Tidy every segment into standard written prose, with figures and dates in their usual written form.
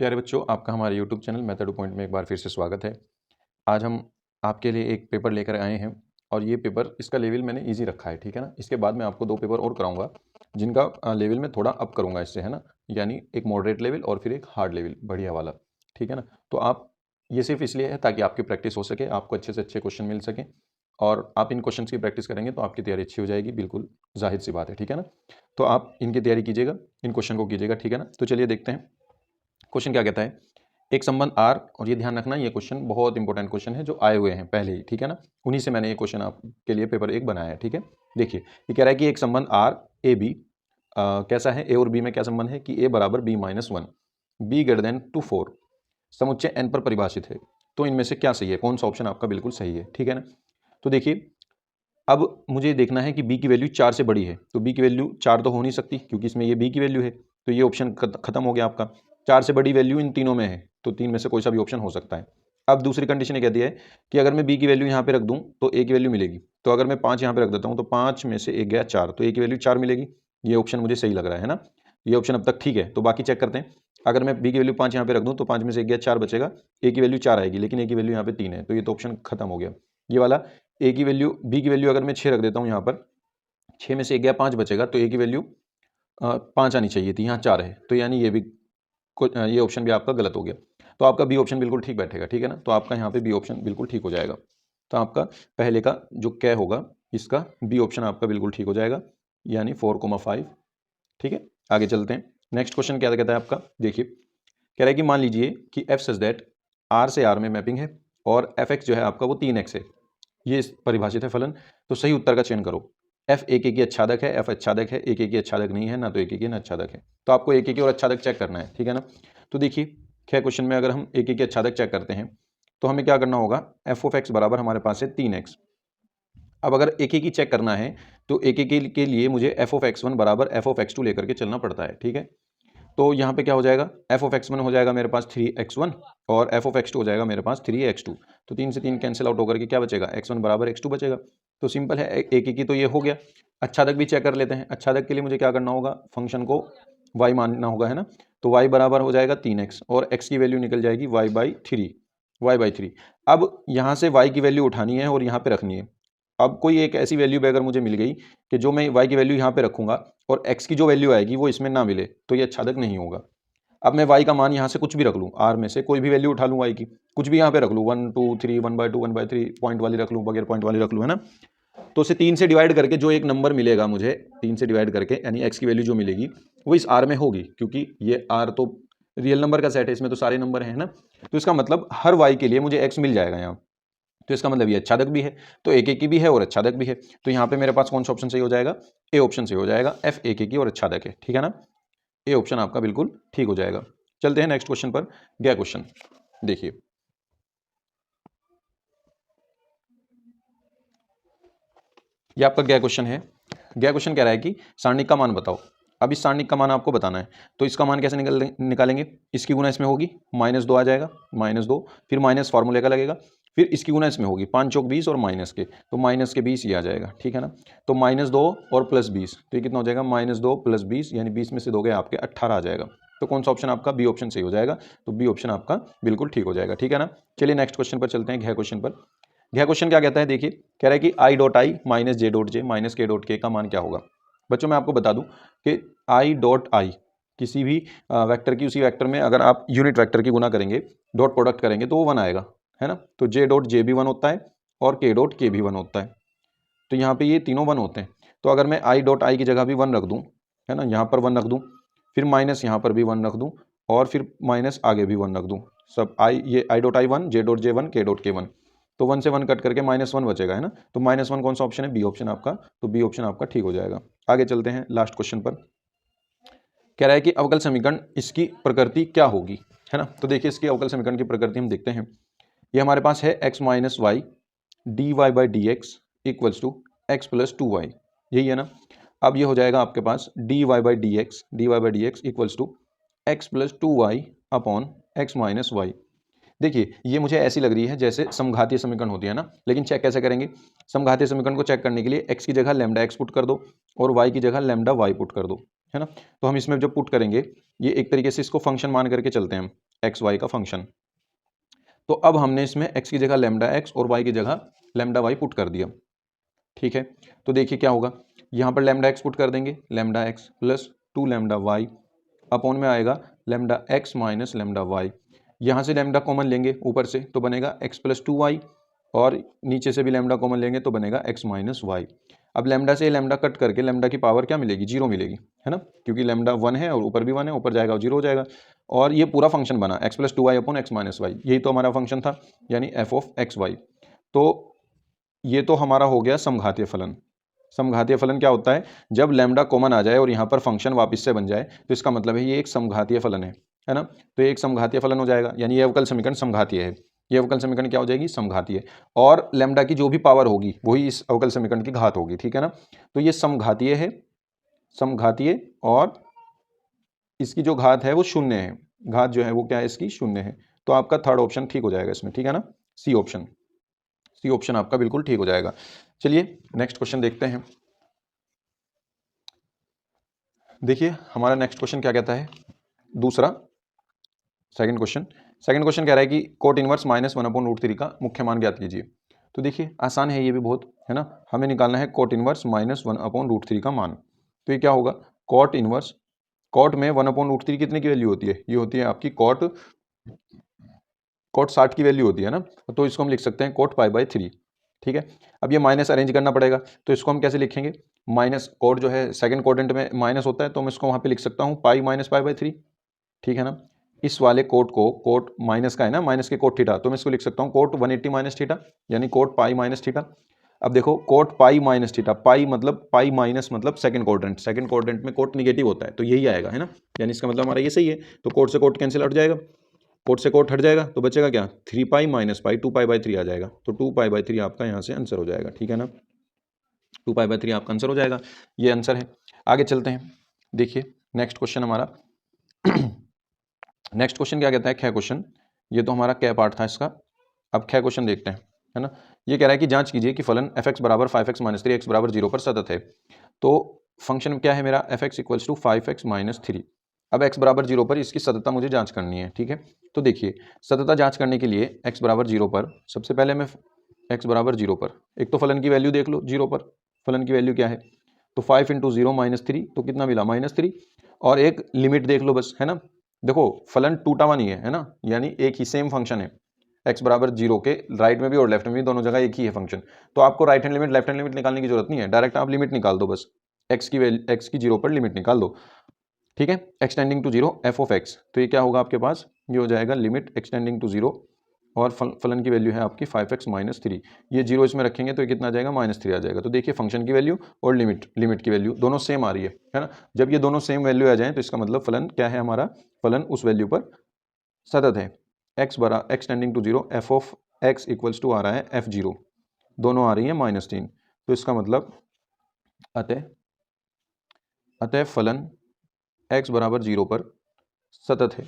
प्यारे बच्चों, आपका हमारे YouTube channel method two point में एक बार फिर से स्वागत है। आज हम आपके लिए एक पेपर लेकर आए हैं और ये पेपर इसका लेवल मैंने इजी रखा है, ठीक है ना। इसके बाद मैं आपको 2 पेपर और कराऊंगा जिनका लेवल मैं थोड़ा अप करूंगा इससे, है ना। यानी एक मॉडरेट लेवल और फिर एक हार्ड लेवल बढ़िया वाला, ठीक है ना। तो आप ये सिर्फ इसलिए है ताकि आपकी प्रैक्टिस हो सके, आपको अच्छे से अच्छे क्वेश्चन मिल सकें और आप इन क्वेश्चन की प्रैक्टिस करेंगे तो आपकी तैयारी अच्छी हो जाएगी, बिल्कुल जाहिर सी बात है, ठीक है ना। तो आप इनकी तैयारी कीजिएगा, इन क्वेश्चन को कीजिएगा, ठीक है ना। तो चलिए देखते हैं क्वेश्चन क्या कहता है। एक संबंध आर, और ये ध्यान रखना, ये क्वेश्चन बहुत इंपॉर्टेंट क्वेश्चन है जो आए हुए हैं पहले ही, ठीक है ना। उन्हीं से मैंने ये क्वेश्चन आपके लिए पेपर 1 बनाया है, ठीक है। देखिए ये कह रहा है कि एक संबंध आर ए बी कैसा है। ए और बी में क्या संबंध है कि ए बराबर B minus 1, B greater than to 4, समुच्चय एन पर परिभाषित है। तो इनमें से क्या सही है, कौन सा ऑप्शन आपका बिल्कुल सही है, ठीक है ना। तो देखिए अब मुझे देखना है कि b की वैल्यू 4 से बड़ी है, तो b की वैल्यू 4 तो हो नहीं सकती क्योंकि इसमें ये b की वैल्यू है, तो ये ऑप्शन खत्म हो गया आपका। 4 से बड़ी वैल्यू इन तीनों में है, तो 3 में से कोई सा भी ऑप्शन हो सकता है। अब दूसरी कंडीशन ये कहती है कि अगर मैं b की वैल्यू यहाँ पे रख दूँ तो a की वैल्यू मिलेगी। तो अगर मैं 5 यहाँ पे रख देता हूँ तो 5 में से 1 गया 4, तो a की वैल्यू 4 मिलेगी। ये ऑप्शन मुझे सही लग रहा है ना, ये ऑप्शन अब तक ठीक है। तो बाकी चेक करते हैं। अगर मैं b की वैल्यू 5 यहाँ पे रख दूँ तो 5 में से 1 गया 4 बचेगा, a की वैल्यू 4 आएगी, लेकिन a की वैल्यू यहाँ पे 3 है, तो ये तो ऑप्शन खत्म हो गया ये वाला। ए की वैल्यू बी की वैल्यू अगर मैं 6 रख देता हूँ यहाँ पर, 6 में से 1 गया 5 बचेगा, तो ए की वैल्यू 5 आनी चाहिए थी, यहाँ 4 है, तो यानी ये भी ये ऑप्शन भी आपका गलत हो गया। तो आपका बी ऑप्शन बिल्कुल ठीक बैठेगा, ठीक है ना। तो आपका यहाँ पे बी ऑप्शन बिल्कुल ठीक हो जाएगा। तो आपका पहले का जो क्या होगा, इसका बी ऑप्शन आपका बिल्कुल ठीक हो जाएगा, यानी 4,5, ठीक है। आगे चलते हैं। नेक्स्ट क्वेश्चन क्या कहता है आपका, देखिए कह रहा है कि मान लीजिए कि एफ सच दैट आर से आर में मैपिंग है और एफ एक्स जो है आपका वो 3x है, ये परिभाषित है फलन। तो सही उत्तर का चयन करो। एफ एक की अच्छादक है, एफ अच्छादक है, एक की अच्छादक नहीं है, ना तो एक की ना अच्छादक है। तो आपको एक की और अच्छादक चेक करना है, ठीक है ना। तो देखिए क्या क्वेश्चन में अगर हम एक की अच्छादक चेक करते हैं तो हमें क्या करना होगा, एफ ऑफ एक्स बराबर हमारे पास है 3x। अब अगर एक की चेक करना है तो एक के लिए मुझे एफ ऑफ एक्स वन बराबर एफ ऑफ एक्स टू लेकर के चलना पड़ता है, ठीक है। तो यहाँ पे क्या हो जाएगा, एफ ऑफ एक्स वन हो जाएगा मेरे पास 3x1 और एफ ऑफ एक्स टू हो जाएगा मेरे पास 3x2। तो 3 से 3 कैंसिल आउट होकर के क्या बचेगा, x1 बराबर x2 बचेगा। तो सिंपल है, एक की तो ये हो गया। अच्छादक भी चेक कर लेते हैं। अच्छादक के लिए मुझे क्या करना होगा, फंक्शन को y मानना होगा, है ना। तो y बराबर हो जाएगा 3x और x की वैल्यू निकल जाएगी y/3। अब यहाँ से y की वैल्यू उठानी है और यहाँ पे रखनी है। अब कोई एक ऐसी वैल्यू भी अगर मुझे मिल गई कि जो मैं y की वैल्यू यहाँ पे रखूंगा और x की जो वैल्यू आएगी वो इसमें ना मिले, तो ये अच्छादक नहीं होगा। अब मैं y का मान यहाँ से कुछ भी रख लूँ, r में से कोई भी वैल्यू उठा लूँ y की, कुछ भी यहाँ पे रख लूँ, 1 2 3 1/2 1/3 पॉइंट वाली रख लूँ, बगैर पॉइंट वाली रख लूँ, है ना। तो उसे 3 से डिवाइड करके जो एक नंबर मिलेगा मुझे, 3 से डिवाइड करके यानी x की वैल्यू जो मिलेगी वो इस r में होगी, क्योंकि ये r तो रियल नंबर का सेट है, इसमें तो सारे नंबर हैं ना। तो इसका मतलब हर y के लिए मुझे x मिल जाएगा यहाँ। तो इसका मतलब ये अच्छादक भी है, तो एक की भी है और अच्छादक भी है। तो यहाँ पे मेरे पास कौन सा ऑप्शन सही हो जाएगा, ए ऑप्शन सही हो जाएगा। एफ एक की और अच्छादक है, ठीक है ना। ए ऑप्शन आपका बिल्कुल ठीक हो जाएगा। चलते हैं नेक्स्ट क्वेश्चन पर। गया क्वेश्चन देखिए, ये आपका गया क्वेश्चन है। गया क्वेश्चन कह रहा है कि सारणिक का मान बताओ। अब इस सारणिक का मान आपको बताना है, तो इसका मान कैसे निकालेंगे। इसकी गुना इसमें होगी, -2 आ जाएगा, -2, फिर माइनस फार्मूले का लगेगा, फिर इसकी गुना इसमें होगी, 5 चौक 20 और माइनस के, तो माइनस के 20 ये आ जाएगा, ठीक है ना। तो -2 और +20, तो ये कितना हो जाएगा, -2 + 20, यानी 20 में से 2 गए आपके 18 आ जाएगा। तो कौन सा ऑप्शन आपका, बी ऑप्शन सही हो जाएगा। तो बी ऑप्शन आपका बिल्कुल ठीक हो जाएगा, ठीक है ना। चलिए नेक्स्ट क्वेश्चन पर चलते हैं, घ क्वेश्चन पर। यह क्वेश्चन क्या कहता है, देखिए कह रहा है कि I dot I minus J dot J minus के डॉट के का मान क्या होगा। बच्चों मैं आपको बता दूं कि आई डॉट आई किसी भी वेक्टर की, उसी वेक्टर में अगर आप यूनिट वेक्टर की गुना करेंगे, डॉट प्रोडक्ट करेंगे तो वो 1 आएगा, है ना। तो जे डॉट जे भी 1 होता है और के डॉट के भी 1 होता है। तो यहाँ पे ये तीनों 1 होते हैं। तो अगर मैं आई डॉट आई की जगह भी 1 रख दूँ, है ना, यहाँ पर 1 रख दूँ, फिर माइनस यहाँ पर भी 1 रख दूँ और फिर माइनस आगे भी 1 रख दूँ, सब आई, ये I dot I 1, J dot J 1, के डॉट के 1, तो 1 से 1 कट करके -1 बचेगा, है ना। तो -1 कौन सा ऑप्शन है, बी ऑप्शन आपका। तो बी ऑप्शन आपका ठीक हो जाएगा। आगे चलते हैं लास्ट क्वेश्चन पर। कह रहा है कि अवकल समीकरण इसकी प्रकृति क्या होगी, है ना। तो देखिए इसकी अवकल समीकरण की प्रकृति हम देखते हैं। ये हमारे पास है x minus y d y by d x equals to x plus 2y, यही है ना। अब ये हो जाएगा आपके पास d y by d x equals to x plus 2y upon x minus y. देखिए ये मुझे ऐसी लग रही है जैसे समघातीय समीकरण होती है ना, लेकिन चेक कैसे करेंगे। समघातीय समीकरण को चेक करने के लिए x की जगह लैम्डा x पुट कर दो और y की जगह लैम्डा y पुट कर दो, है ना। तो हम इसमें जब पुट करेंगे, ये एक तरीके से इसको फंक्शन मान करके चलते हैं हम। एक्स वाई का फंक्शन। तो अब हमने इसमें एक्स की जगह लैम्डा एक्स और वाई की जगह लैम्डा वाई पुट कर दिया, ठीक है। तो देखिए क्या होगा, यहाँ पर लैम्डा एक्स पुट कर देंगे, lambda X plus 2 lambda Y upon में आएगा lambda X minus lambda Y. यहाँ से लैम्डा कॉमन लेंगे ऊपर से तो बनेगा एक्स प्लस 2 वाई, और नीचे से भी लैम्डा कॉमन लेंगे तो बनेगा एक्स माइनस वाई। अब लैम्डा से लैम्डा कट करके लैम्डा की पावर क्या मिलेगी, 0 मिलेगी, है ना, क्योंकि लैम्डा 1 है और ऊपर भी 1 है, ऊपर जाएगा और 0 हो जाएगा। और ये पूरा फंक्शन बना X plus 2 Y upon x minus Y, यही तो हमारा फंक्शन था, यानी एफ ऑफ एक्स वाई। तो ये तो हमारा हो गया समघातीय फलन। समघातीय फलन क्या होता है, जब लैम्डा कॉमन आ जाए और यहाँ पर फंक्शन वापस से बन जाए तो इसका मतलब है ये एक समघातीय फलन है ना। तो ये एक समघातीय फलन हो जाएगा, यानी ये अवकल समीकरण समघातीय है। ये अवकल समीकरण क्या हो जाएगी, समघातीय, और लैम्डा की जो भी पावर होगी वही इस अवकल समीकरण की घात होगी, ठीक है ना। तो ये समघातीय है, समघातीय, और इसकी जो घात है वो शून्य है, घात जो है वो क्या है इसकी, शून्य है। तो आपका थर्ड ऑप्शन ठीक हो जाएगा इसमें, ठीक है ना, सी ऑप्शन, सी ऑप्शन आपका बिल्कुल ठीक हो जाएगा। चलिए नेक्स्ट क्वेश्चन देखते हैं। देखिए हमारा नेक्स्ट क्वेश्चन क्या कहता है, दूसरा सेकंड क्वेश्चन। सेकंड क्वेश्चन कह रहा है कि कोट इनवर्स -1/√3 का मुख्य मान ज्ञात कीजिए। तो देखिए आसान है ये भी बहुत, है ना। हमें निकालना है कोट इनवर्स -1/√3 का मान। तो ये क्या होगा, कोट इनवर्स, कोट में 1/√3 कितने की वैल्यू होती है, ये होती है आपकी कोट 60 की वैल्यू होती है ना। तो इसको हम लिख सकते हैं कोट π/3, ठीक है। अब ये माइनस अरेंज करना पड़ेगा, तो इसको हम कैसे लिखेंगे, माइनस कोट जो है सेकंड क्वाड्रेंट में माइनस होता है, तो मैं इसको वहाँ पे लिख सकता हूँ पाई माइनस π/3, ठीक है ना। इस वाले कोट को, कोट माइनस का है ना, माइनस के कोट थीटा, तो मैं इसको लिख सकता हूँ कोट 180 माइनस थीटा, यानी कोट पाई माइनस थीटा। अब देखो कोट पाई माइनस थीटा, पाई मतलब पाई माइनस मतलब सेकंड क्वाड्रेंट, सेकंड क्वाड्रेंट में कोट निगेटिव होता है, तो यही आएगा, है ना, यानी इसका मतलब हमारा ये सही है। तो कोट से कोट कैंसिल हट जाएगा, कोट से कोट हट जाएगा, तो बचेगा क्या, 3 पाई माइनस पाई, 2 पाई/3 आ जाएगा। तो 2 पाई/3 आपका यहाँ से आंसर हो जाएगा, ठीक है ना, 2 पाई/3 आपका आंसर हो जाएगा, ये आंसर है। आगे चलते हैं, देखिए नेक्स्ट क्वेश्चन हमारा नेक्स्ट क्वेश्चन क्या कहता है, ख क्वेश्चन। ये तो हमारा क पार्ट था इसका। अब ख क्वेश्चन देखते हैं, है ना। ये कह रहा है कि जांच कीजिए कि फलन f(x) = 5x - 3 x = 0 पर सतत है। तो फंक्शन क्या है मेरा, f(x) = 5x - 3। अब x = 0 पर इसकी सततता मुझे जांच करनी है, ठीक है। तो देखिए सततता जांच करने के लिए x = 0 पर सबसे पहले मैं x = 0 पर एक तो फलन की वैल्यू देख लो, 0 पर फलन की वैल्यू क्या है, तो 5 × 0 - 3, तो कितना मिला -3, और एक लिमिट देख लो बस, है ना। देखो फलन टूटा हुआ नहीं है ना, यानी एक ही सेम फंक्शन है, x = 0 के राइट में भी और लेफ्ट में भी दोनों जगह एक ही है फंक्शन। तो आपको right hand limit left hand limit निकालने की जरूरत नहीं है, डायरेक्ट आप लिमिट निकाल दो बस, x की 0 पर लिमिट निकाल दो, ठीक है। एक्सटेंडिंग टू 0 f(x), तो ये क्या होगा आपके पास, ये हो जाएगा लिमिट एक्सटेंडिंग टू 0, और फलन की वैल्यू है आपकी 5x - 3। ये 0 इसमें रखेंगे तो ये कितना आ जाएगा, -3 आ जाएगा। तो देखिए फंक्शन की वैल्यू और लिमिट की वैल्यू दोनों सेम आ रही है ना। जब ये दोनों सेम वैल्यू आ जाए तो इसका मतलब फलन क्या है हमारा, फलन उस वैल्यू पर सतत है। एक्सटेंडिंग टू 0 f(x) = आ रहा है f(0), दोनों आ रही है -3, तो इसका मतलब अतः फलन x = 0 पर सतत है,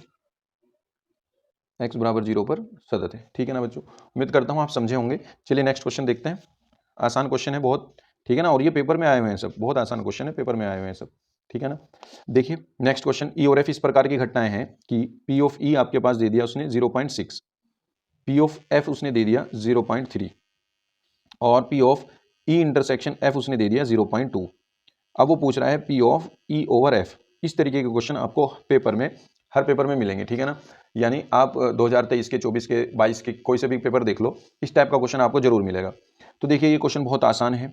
x = 0 पर सतत है, ठीक है ना बच्चों। उम्मीद करता हूँ आप समझे होंगे। चलिए नेक्स्ट क्वेश्चन देखते हैं, आसान क्वेश्चन है बहुत, ठीक है ना, और ये पेपर में आए हुए हैं सब, बहुत आसान क्वेश्चन है, पेपर में आए हुए हैं सब, ठीक है ना। देखिए नेक्स्ट क्वेश्चन, ई और एफ इस प्रकार की घटनाएं हैं कि पी ऑफ ई आपके पास दे दिया उसने 0.6, पी ऑफ एफ उसने दे दिया 0.3, और P of E intersection F उसने दे दिया 0.2। अब वो पूछ रहा है P of E over F. इस तरीके के क्वेश्चन आपको पेपर में, हर पेपर में मिलेंगे, ठीक है ना। यानी आप 2023 के, 24 के, 22 के कोई से भी पेपर देख लो, इस टाइप का क्वेश्चन आपको जरूर मिलेगा। तो देखिए ये क्वेश्चन बहुत आसान है।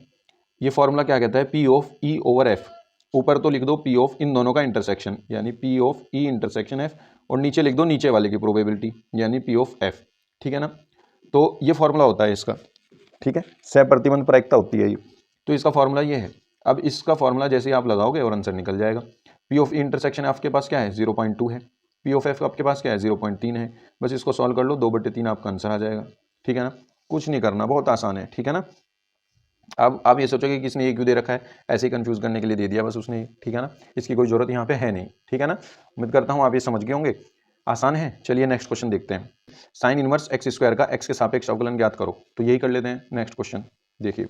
ये फॉर्मूला क्या कहता है, P of E over F, ऊपर तो लिख दो पी ऑफ इन दोनों का इंटरसेक्शन, यानी P of E intersection F, और नीचे लिख दो नीचे वाले की प्रोबेबिलिटी, यानी पी ऑफ एफ, ठीक है ना। तो ये फॉर्मूला होता है इसका, ठीक है, सहप्रतिबंध प्रायिकता होती है ये। तो इसका फॉर्मूला ये है। अब इसका फॉर्मूला जैसे ही आप लगाओगे और आंसर निकल जाएगा। पी ऑफ इंटरसेक्शन आपके पास क्या है, 0.2 है, पी ऑफ एफ आपके पास क्या है, 0.3 है। बस इसको सॉल्व कर लो, 2/3 आपका आंसर आ जाएगा, ठीक है ना। कुछ नहीं करना, बहुत आसान है, ठीक है ना। अब आप ये सोचोगे कि किसने ये क्यों दे रखा है, ऐसे ही कंफ्यूज करने के लिए दे दिया बस उसने, ठीक है ना। इसकी कोई जरूरत यहाँ पे है नहीं, ठीक है ना। उम्मीद करता हूँ आप ये समझ गए होंगे, आसान है। चलिए नेक्स्ट क्वेश्चन देखते हैं, साइन इनवर्स x² का x के सापेक्ष अवकलन ज्ञात करो। तो यही कर लेते हैं नेक्स्ट क्वेश्चन। देखिए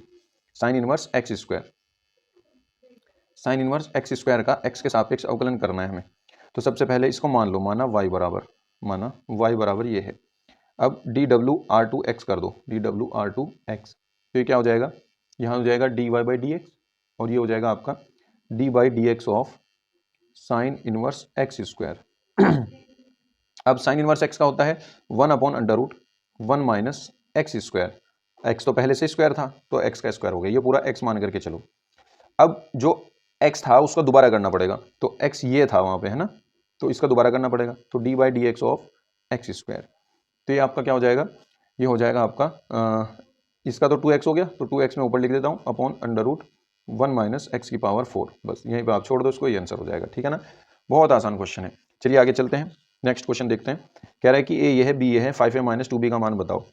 sine inverse x², sine inverse x² का x के सापेक्ष अवकलन करना है हमें। तो सबसे पहले इसको मान लो, माना y बराबर, माना y बराबर ये है। अब dw/r2x कर दो, dw/r2x, तो ये क्या हो जाएगा, यहाँ हो जाएगा dy/dx और ये हो जाएगा आपका d/dx of sine inverse x square. अब साइन इनवर्स एक्स का होता है 1/√1 माइनस एक्स स्क्वायर। एक्स तो पहले से स्क्वायर था तो एक्स का स्क्वायर हो गया, ये पूरा एक्स मान करके चलो। अब जो एक्स था उसका दोबारा करना पड़ेगा, तो एक्स ये था वहाँ पे, है ना, तो इसका दोबारा करना पड़ेगा, तो d/dx ऑफ एक्स स्क्वायर। तो ये आपका क्या हो जाएगा, ये हो जाएगा आपका इसका तो 2x हो गया, तो 2x में ऊपर लिख देता हूँ /1 माइनस एक्स की पावर 4। बस यहीं पे आप छोड़ दो इसको, ये आंसर हो जाएगा, ठीक है ना। बहुत आसान क्वेश्चन है। चलिए आगे चलते हैं, नेक्स्ट क्वेश्चन देखते हैं। कह रहा है कि ए ये है, बी ये है, 5a माइनस 2b का मान बताओ।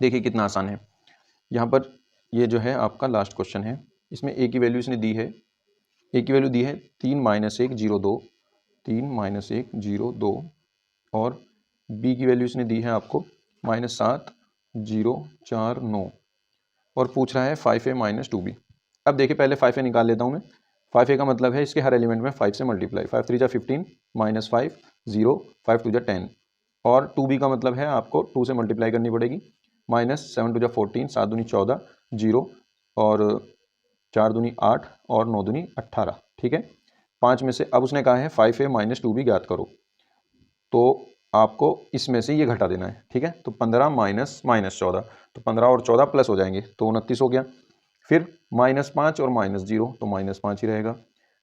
देखिए कितना आसान है। यहाँ पर ये जो है आपका लास्ट क्वेश्चन है, इसमें ए की वैल्यू इसने दी है, ए की वैल्यू दी है 3 - 1 0 2, 3 - 1 0 2, और बी की वैल्यू इसने दी है आपको -7 0 4 9, और पूछ रहा है 5a माइनस 2b। अब देखिए पहले 5a निकाल लेता हूँ मैं। 5a का मतलब है इसके हर एलिमेंट में 5 से मल्टीप्लाई, 5 3 जा 15 -5 0 5 2 जा 10, और 2b का मतलब है आपको 2 से मल्टीप्लाई करनी पड़ेगी, -7 2 जा 14 7 दूनी 14 0, और 4 दूनी 8 और 9 दूनी 18, ठीक है। 5 में से अब उसने कहा है 5a माइनस 2b ज्ञात करो, तो आपको इसमें से ये घटा देना है, ठीक है। तो 15 माइनस -14, तो 15 और 14 प्लस हो जाएंगे तो 29 हो गया। फिर -5 और -0, तो -5 ही रहेगा,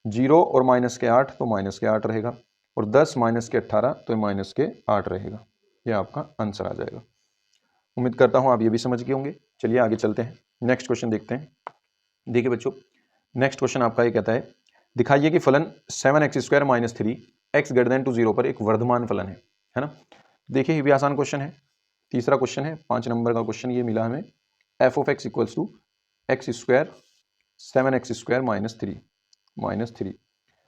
0 और -8 तो -8 रहेगा, और 10 -18 तो -8 रहेगा। ये आपका आंसर आ जाएगा। उम्मीद करता हूँ आप ये भी समझ गए होंगे। चलिए आगे चलते हैं, नेक्स्ट क्वेश्चन देखते हैं। देखिए बच्चों, नेक्स्ट क्वेश्चन आपका ये कहता है, दिखाइए कि फलन 7x² - 3 x > 0 पर एक वर्धमान फलन है ना। देखिए ये भी आसान क्वेश्चन है। तीसरा क्वेश्चन है, 5 नंबर का क्वेश्चन ये मिला हमें, f(x) = x², 7x² - 3,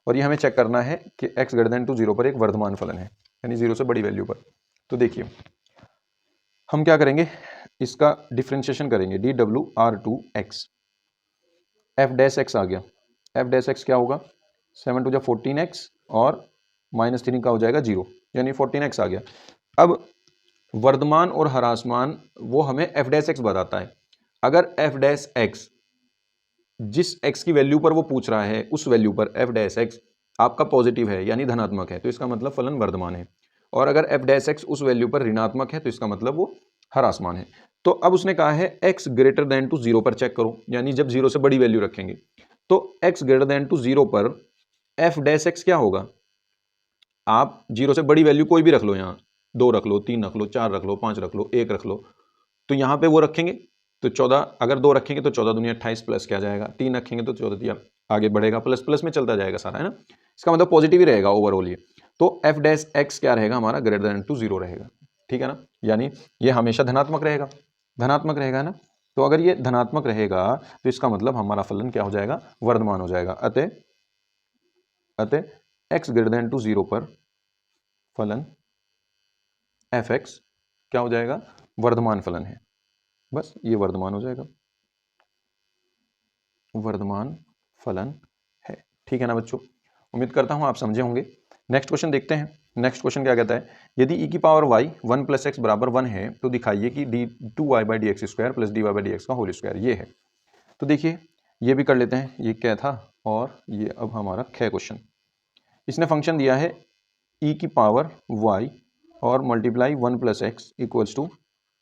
और ये हमें चेक करना है कि x > 0 पर एक वर्धमान फलन है, यानी 0 से बड़ी वैल्यू पर। तो देखिए हम क्या करेंगे, इसका डिफ्रेंशिएशन करेंगे, dw/r2x, f' आ गया, f' क्या होगा, 7 2 जा 14x, और -3 का हो जाएगा 0, यानी 14x आ गया। अब वर्धमान और ह्रासमान वो हमें f' बताता है। अगर f' जिस x की वैल्यू पर वो पूछ रहा है उस वैल्यू पर f' आपका पॉजिटिव है यानी धनात्मक है, तो इसका मतलब फलन वर्धमान है, और अगर f' उस वैल्यू पर ऋणात्मक है तो इसका मतलब वो ह्रासमान है। तो अब उसने कहा है x > 0 पर चेक करो, यानी जब 0 से बड़ी वैल्यू रखेंगे, तो x > 0 पर f' क्या होगा, आप 0 से बड़ी वैल्यू कोई भी रख लो, यहाँ 2 रख लो, 3 रख लो, 4 रख लो, 5 रख लो, 1 रख लो, तो यहाँ पे वो रखेंगे तो 14, अगर 2 रखेंगे तो 14 दूनी 28 प्लस क्या जाएगा, 3 रखेंगे तो 14 दिया, आगे बढ़ेगा, प्लस प्लस में चलता जाएगा सारा, है ना। इसका मतलब पॉजिटिव ही रहेगा ओवरऑल ये। तो f' क्या रहेगा हमारा, > 0 रहेगा, ठीक है ना, यानी ये हमेशा धनात्मक रहेगा, धनात्मक रहेगा ना। तो अगर ये धनात्मक रहेगा तो इसका मतलब हमारा फलन क्या हो जाएगा, वर्धमान हो जाएगा। अतः x > 0 पर फलन f(x) क्या हो जाएगा, वर्धमान फलन है। बस ये वर्धमान हो जाएगा, वर्धमान फलन है, ठीक है ना बच्चों। उम्मीद करता हूं आप समझे होंगे। नेक्स्ट क्वेश्चन देखते हैं। नेक्स्ट क्वेश्चन क्या कहता है, यदि e की पावर y 1 + x = 1 है तो दिखाइए कि d2y/dx² + dy/dx का होल स्क्वायर ये है। तो देखिए ये भी कर लेते हैं, ये क्या था, और ये अब हमारा ख क्वेश्चन। इसने फंक्शन दिया है e की पावर y और मल्टीप्लाई 1 + x =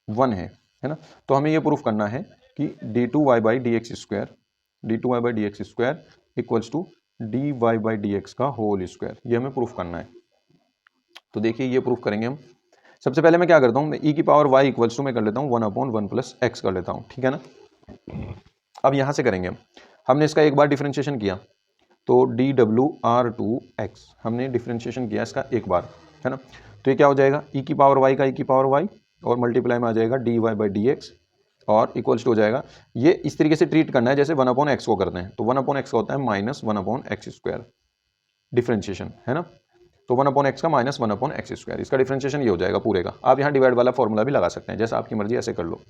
1 है ना। तो हमें ये प्रूफ करना है कि d2y/dx² = dy/dx का होल स्क्वायर, ये हमें प्रूफ करना है। तो देखिए ये प्रूफ करेंगे हम। सबसे पहले मैं क्या करता हूँ, e की पावर y = मैं कर लेता हूँ 1/1 + x कर लेता हूँ, ठीक है ना। अब यहाँ से करेंगे हम, हमने इसका एक बार डिफ्रेंशिएशन किया, तो dw/r2x हमने डिफ्रेंशिएशन किया इसका एक बार, है ना। तो ये क्या हो जाएगा, e की पावर y का e की पावर y, और मल्टीप्लाई में आ जाएगा dy/dx, और इक्वल्स टू हो जाएगा, ये इस तरीके से ट्रीट करना है जैसे 1/x को करते हैं, तो 1/x का होता है -1/x², डिफ्रेंशिएशन, है ना। तो 1/x का -1/x², इसका डिफ्रेंशिएशन ये हो जाएगा पूरे का। आप यहाँ डिवाइड वाला फॉर्मूला भी लगा सकते हैं, जैसा आपकी मर्जी ऐसे कर लो,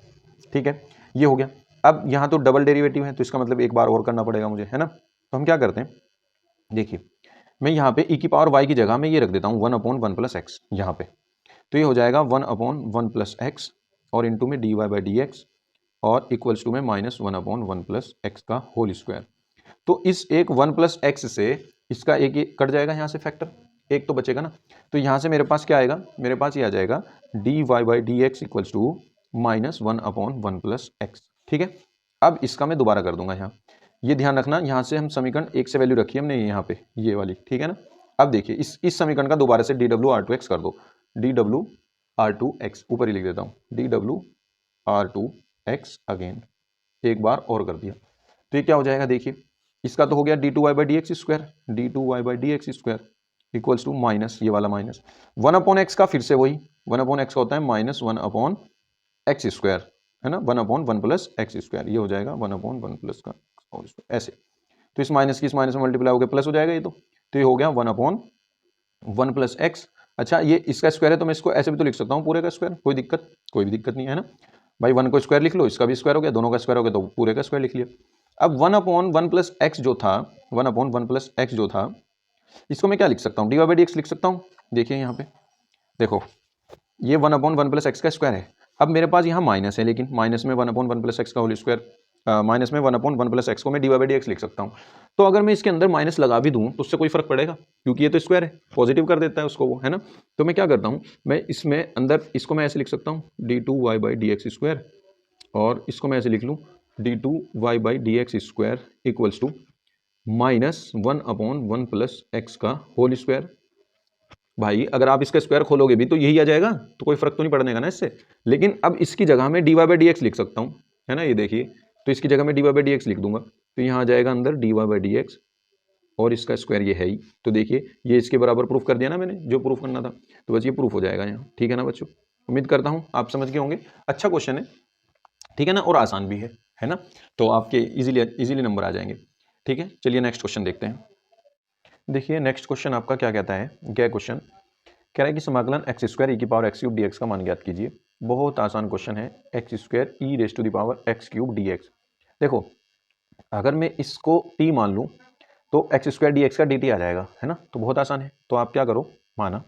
ठीक है। ये हो गया। अब यहाँ तो डबल डेरिवेटिव है, तो इसका मतलब एक बार और करना पड़ेगा मुझे, है ना। तो हम क्या करते हैं, देखिए मैं यहाँ पे e की पावर y की जगह में ये रख देता हूँ 1/1 + x यहाँ पे, तो ये हो जाएगा 1/1 + x और इंटू में dy/dx और इक्वल्स टू में -1/1 + x का होल स्क्वायर। तो इस एक 1 + x से इसका एक ये कट जाएगा यहाँ से फैक्टर, एक तो बचेगा ना। तो यहाँ से मेरे पास क्या आएगा, मेरे पास ये आ जाएगा dy/dx इक्वल्स टू -1/1 + x। ठीक है, अब इसका मैं दोबारा कर दूंगा यहाँ। ये ध्यान रखना, यहाँ से हम समीकरण 1 से वैल्यू रखी है हमने यहाँ पे, ये वाली, ठीक है ना। अब देखिए इस समीकरण का दोबारा से dw/r2x कर दो, dw/r2x ऊपर ही लिख देता हूँ, dw/r2x अगेन एक बार और कर दिया। तो ये क्या हो जाएगा, देखिए इसका तो हो गया d2y/dx square, d2y/dx square equals to minus ये वाला माइनस 1/x का, फिर से वही 1/x का होता है -1/x स्क्वायर, है ना, 1/1 + x स्क्वायर, ये हो जाएगा 1/1 + का होल स्क्वायर ऐसे। तो इस माइनस की इस माइनस में मल्टीप्लाई हो गया प्लस हो जाएगा ये, तो ये हो गया 1/1 + x। अच्छा ये इसका स्क्वायर है तो मैं इसको ऐसे भी तो लिख सकता हूँ पूरे का स्क्वायर, कोई भी दिक्कत नहीं है ना भाई। 1 को स्क्वायर लिख लो, इसका भी स्क्वायर हो गया, दोनों का स्क्वायर हो गया तो पूरे का स्क्वायर लिख लिया। अब 1/1 + x जो था, 1/1 + x जो था, इसको मैं क्या लिख सकता हूँ, dy/dx लिख सकता हूँ। देखिए यहाँ पे देखो ये 1/1 + x का स्क्वायर है। अब मेरे पास यहाँ माइनस है, लेकिन माइनस में 1/1 + x का होल स्क्वायर, माइनस में 1/1 + x को मैं dy/dx लिख सकता हूँ। तो अगर मैं इसके अंदर माइनस लगा भी दूँ तो उससे कोई फर्क पड़ेगा, क्योंकि ये तो स्क्वायर है, पॉजिटिव कर देता है उसको वो, है ना। तो मैं क्या करता हूँ, मैं इसमें अंदर इसको मैं ऐसे लिख सकता हूँ d2y/dx स्क्वायर, और इसको मैं ऐसे लिख लूँ d2y/dx square equals to -1/1 + x का होल स्क्वायर। भाई अगर आप इसका स्क्वायर खोलोगे भी तो यही आ जाएगा, तो कोई फर्क तो नहीं पड़ने का ना इससे। लेकिन अब इसकी जगह में dy/dx लिख सकता हूँ, है ना, ये देखिए, तो इसकी जगह में dy/dx लिख दूंगा, तो यहाँ आ जाएगा अंदर dy/dx और इसका स्क्वायर ये है ही। तो देखिए ये इसके बराबर प्रूफ कर दिया ना मैंने, जो प्रूफ करना था, तो बस ये प्रूफ हो जाएगा यहाँ। ठीक है ना बच्चों, उम्मीद करता हूँ आप समझ गए होंगे। अच्छा क्वेश्चन है, ठीक है ना, और आसान भी है ना, तो आपके इजीली नंबर आ जाएंगे। ठीक है, चलिए नेक्स्ट क्वेश्चन देखते हैं। देखिए नेक्स्ट क्वेश्चन आपका क्या कहता है, क्या क्वेश्चन कह रहा है कि समाकलन x² e⁻x³ dx का मान ज्ञात कीजिए। बहुत आसान क्वेश्चन है, x² e⁻x³ dx। देखो अगर मैं इसको t मान लूँ तो x² dx का dt आ जाएगा, है ना, तो बहुत आसान है। तो आप क्या करो, माना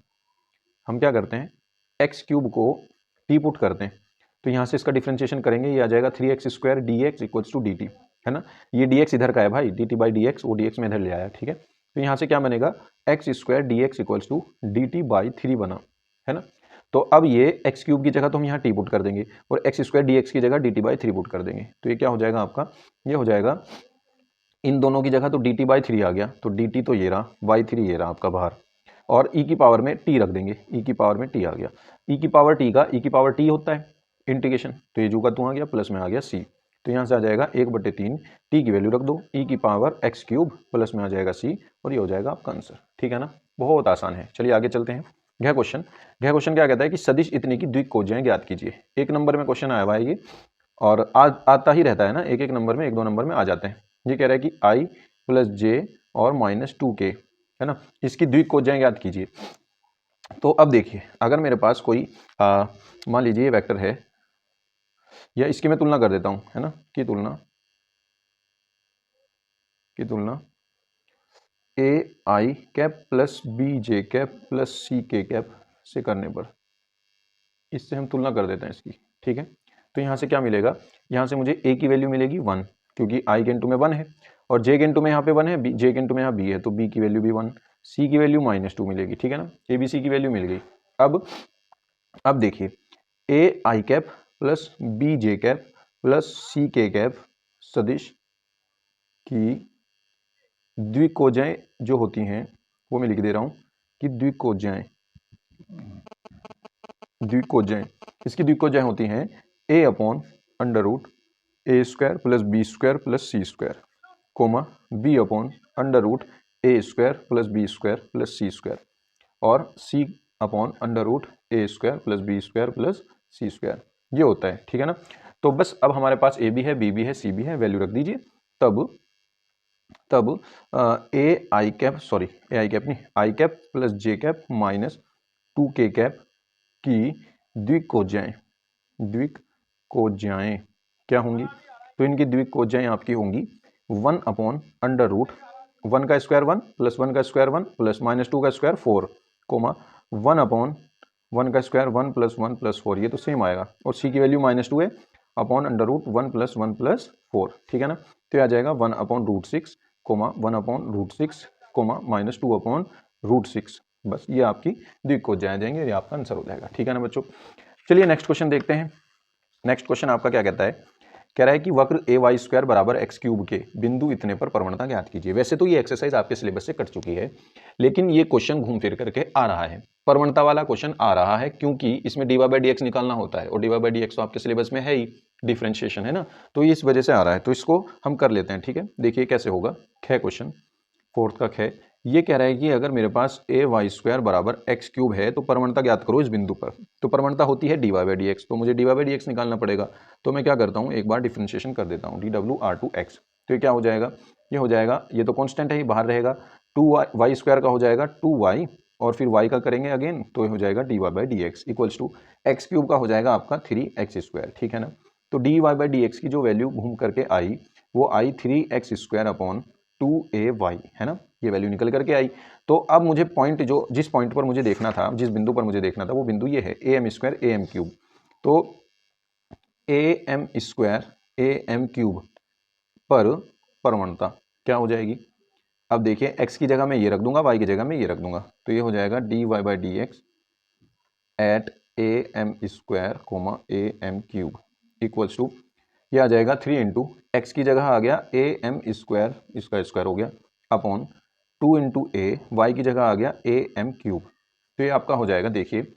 हम क्या करते हैं, x³ को t पुट करते हैं, तो यहाँ से इसका डिफ्रेंशिएशन करेंगे, ये आ जाएगा 3x² dx equals to dt, है ना। ये dx इधर का है भाई, dt/dx, वो dx में इधर ले आया, ठीक है। तो यहाँ से क्या बनेगा, x² dx equals to dt/3 बना, है ना। तो अब ये x³ की जगह तो हम यहाँ t पुट कर देंगे और x² dx की जगह dt/3 पुट कर देंगे। तो ये क्या हो जाएगा आपका, ये हो जाएगा इन दोनों की जगह तो dt/3 आ गया, तो dt तो ये रहा, y3 ये रहा आपका बाहर, और e की पावर में t रख देंगे, e की पावर में t आ गया। e की पावर t का e की पावर t होता है इंटीग्रेशन, तो ये जो का तू आ गया, प्लस में आ गया c, तो यहाँ से आ जाएगा 1/3, t की वैल्यू रख दो, e की पावर x³ प्लस में आ जाएगा c, और ये हो जाएगा आपका आंसर। ठीक है ना, बहुत आसान है। चलिए आगे चलते हैं। यह क्वेश्चन क्या कहता है कि सदिश इतने की द्विकोजाएं ज्ञात कीजिए। एक नंबर में क्वेश्चन आया हुआ है ये, और आता ही रहता है ना, एक नंबर में, 1-2 नंबर में आ जाते हैं। ये कह रहा है कि i + j और -2k, है ना, इसकी द्विकोजाएं ज्ञात कीजिए। तो अब देखिए अगर मेरे पास कोई मान लीजिए ये वेक्टर है, या इसकी मैं तुलना कर देता हूँ, है ना, की तुलना ai cap plus bj cap plus ck cap से करने पर, इससे हम तुलना कर देते हैं इसकी। ठीक है, तो यहाँ से क्या मिलेगा, यहाँ से मुझे a की वैल्यू मिलेगी 1, क्योंकि i के इंटू में 1 है, और j के इंटू में यहाँ पे 1 है, j के इंटू में यहाँ b है, तो b की वैल्यू भी 1, c की वैल्यू -2 मिलेगी। ठीक है ना, a b c की वैल्यू मिल गई। अब देखिए ai cap plus bj cap plus ck cap सदिश की द्विकोजाएं जो होती हैं, वो मैं लिख दे रहा हूँ कि द्विकोजाएं इसकी द्विकोजाएं होती हैं a/√a² plus b² plus c², comma b/√a² plus b² plus c², और c/√a² plus b² plus c², ये होता है। ठीक है ना, तो बस अब हमारे पास a भी है, b भी है, c भी है, वैल्यू रख दीजिए। तब ai cap plus j cap -2k cap की द्विकोजाएं क्या होंगी, तो इनकी द्विकोजाएं आपकी होंगी 1/√1 का स्क्वायर 1 प्लस 1 का स्क्वायर 1 प्लस -2 का स्क्वायर 4, कोमा 1/√2 1 का स्क्वायर 1 + 1 + 4, ये तो सेम आएगा, और c की वैल्यू -2 है अपॉन √1 + 1 + 4, ठीक है ना। तो ये आ जाएगा 1/√6, 1/√6, -2/√6। बस ये आपकी द्विघात जाएंगे, ये आपका आंसर हो जाएगा, ठीक है ना बच्चों। चलिए नेक्स्ट क्वेश्चन देखते हैं। नेक्स्ट क्वेश्चन आपका क्या कहता है, कह रहा है कि वक्र ay² बराबर x³ के बिंदु इतने पर प्रवणता ज्ञात कीजिए। वैसे तो ये एक्सरसाइज आपके सिलेबस से कट चुकी है, लेकिन ये क्वेश्चन घूम फिर करके आ रहा है, प्रवणता वाला क्वेश्चन आ रहा है, क्योंकि इसमें dy/dx निकालना होता है, और dy/dx तो आपके सिलेबस में है ही, डिफरेंशिएशन है ना, तो ये इस वजह से आ रहा है। तो इसको हम कर लेते हैं, ठीक है। देखिए कैसे होगा। ख क्वेश्चन, फोर्थ का ख, ये कह रहा है कि अगर मेरे पास ay² बराबर x³ है तो प्रवणता ज्ञात करो इस बिंदु पर। तो प्रवणता होती है dy/dx, तो मुझे dy/dx निकालना पड़ेगा। तो मैं क्या करता हूँ, एक बार डिफरेंशिएशन कर देता हूँ, dw/2x। तो ये क्या हो जाएगा, ये हो जाएगा, ये तो कांस्टेंट है, ये बाहर रहेगा, 2y² का हो जाएगा 2y, और फिर y का करेंगे अगेन, तो ये हो जाएगा dy/dx इक्वल्स टू x³ का हो जाएगा आपका 3x², ठीक है ना। तो dy/dx की जो वैल्यू घूम करके आई वो आई 3x² अपॉन 2ay, है ना, ये वैल्यू निकल करके आई। तो अब मुझे पॉइंट, जो जिस पॉइंट पर मुझे देखना था, जिस बिंदु पर मुझे देखना था, वो बिंदु ये है am² am³। तो am² पर प्रवणता क्या हो जाएगी। अब देखिए x की जगह मैं ये रख दूंगा, y की जगह मैं ये रख दूंगा, तो ये हो जाएगा dy/dx eight am², am³ equals to, ये आ जाएगा 3 इंटू एक्स की जगह आ गया am², इसका स्क्वायर हो गया, अपॉन 2 इंटू ए, वाई की जगह आ गया am³। तो ये आपका हो जाएगा, देखिए ये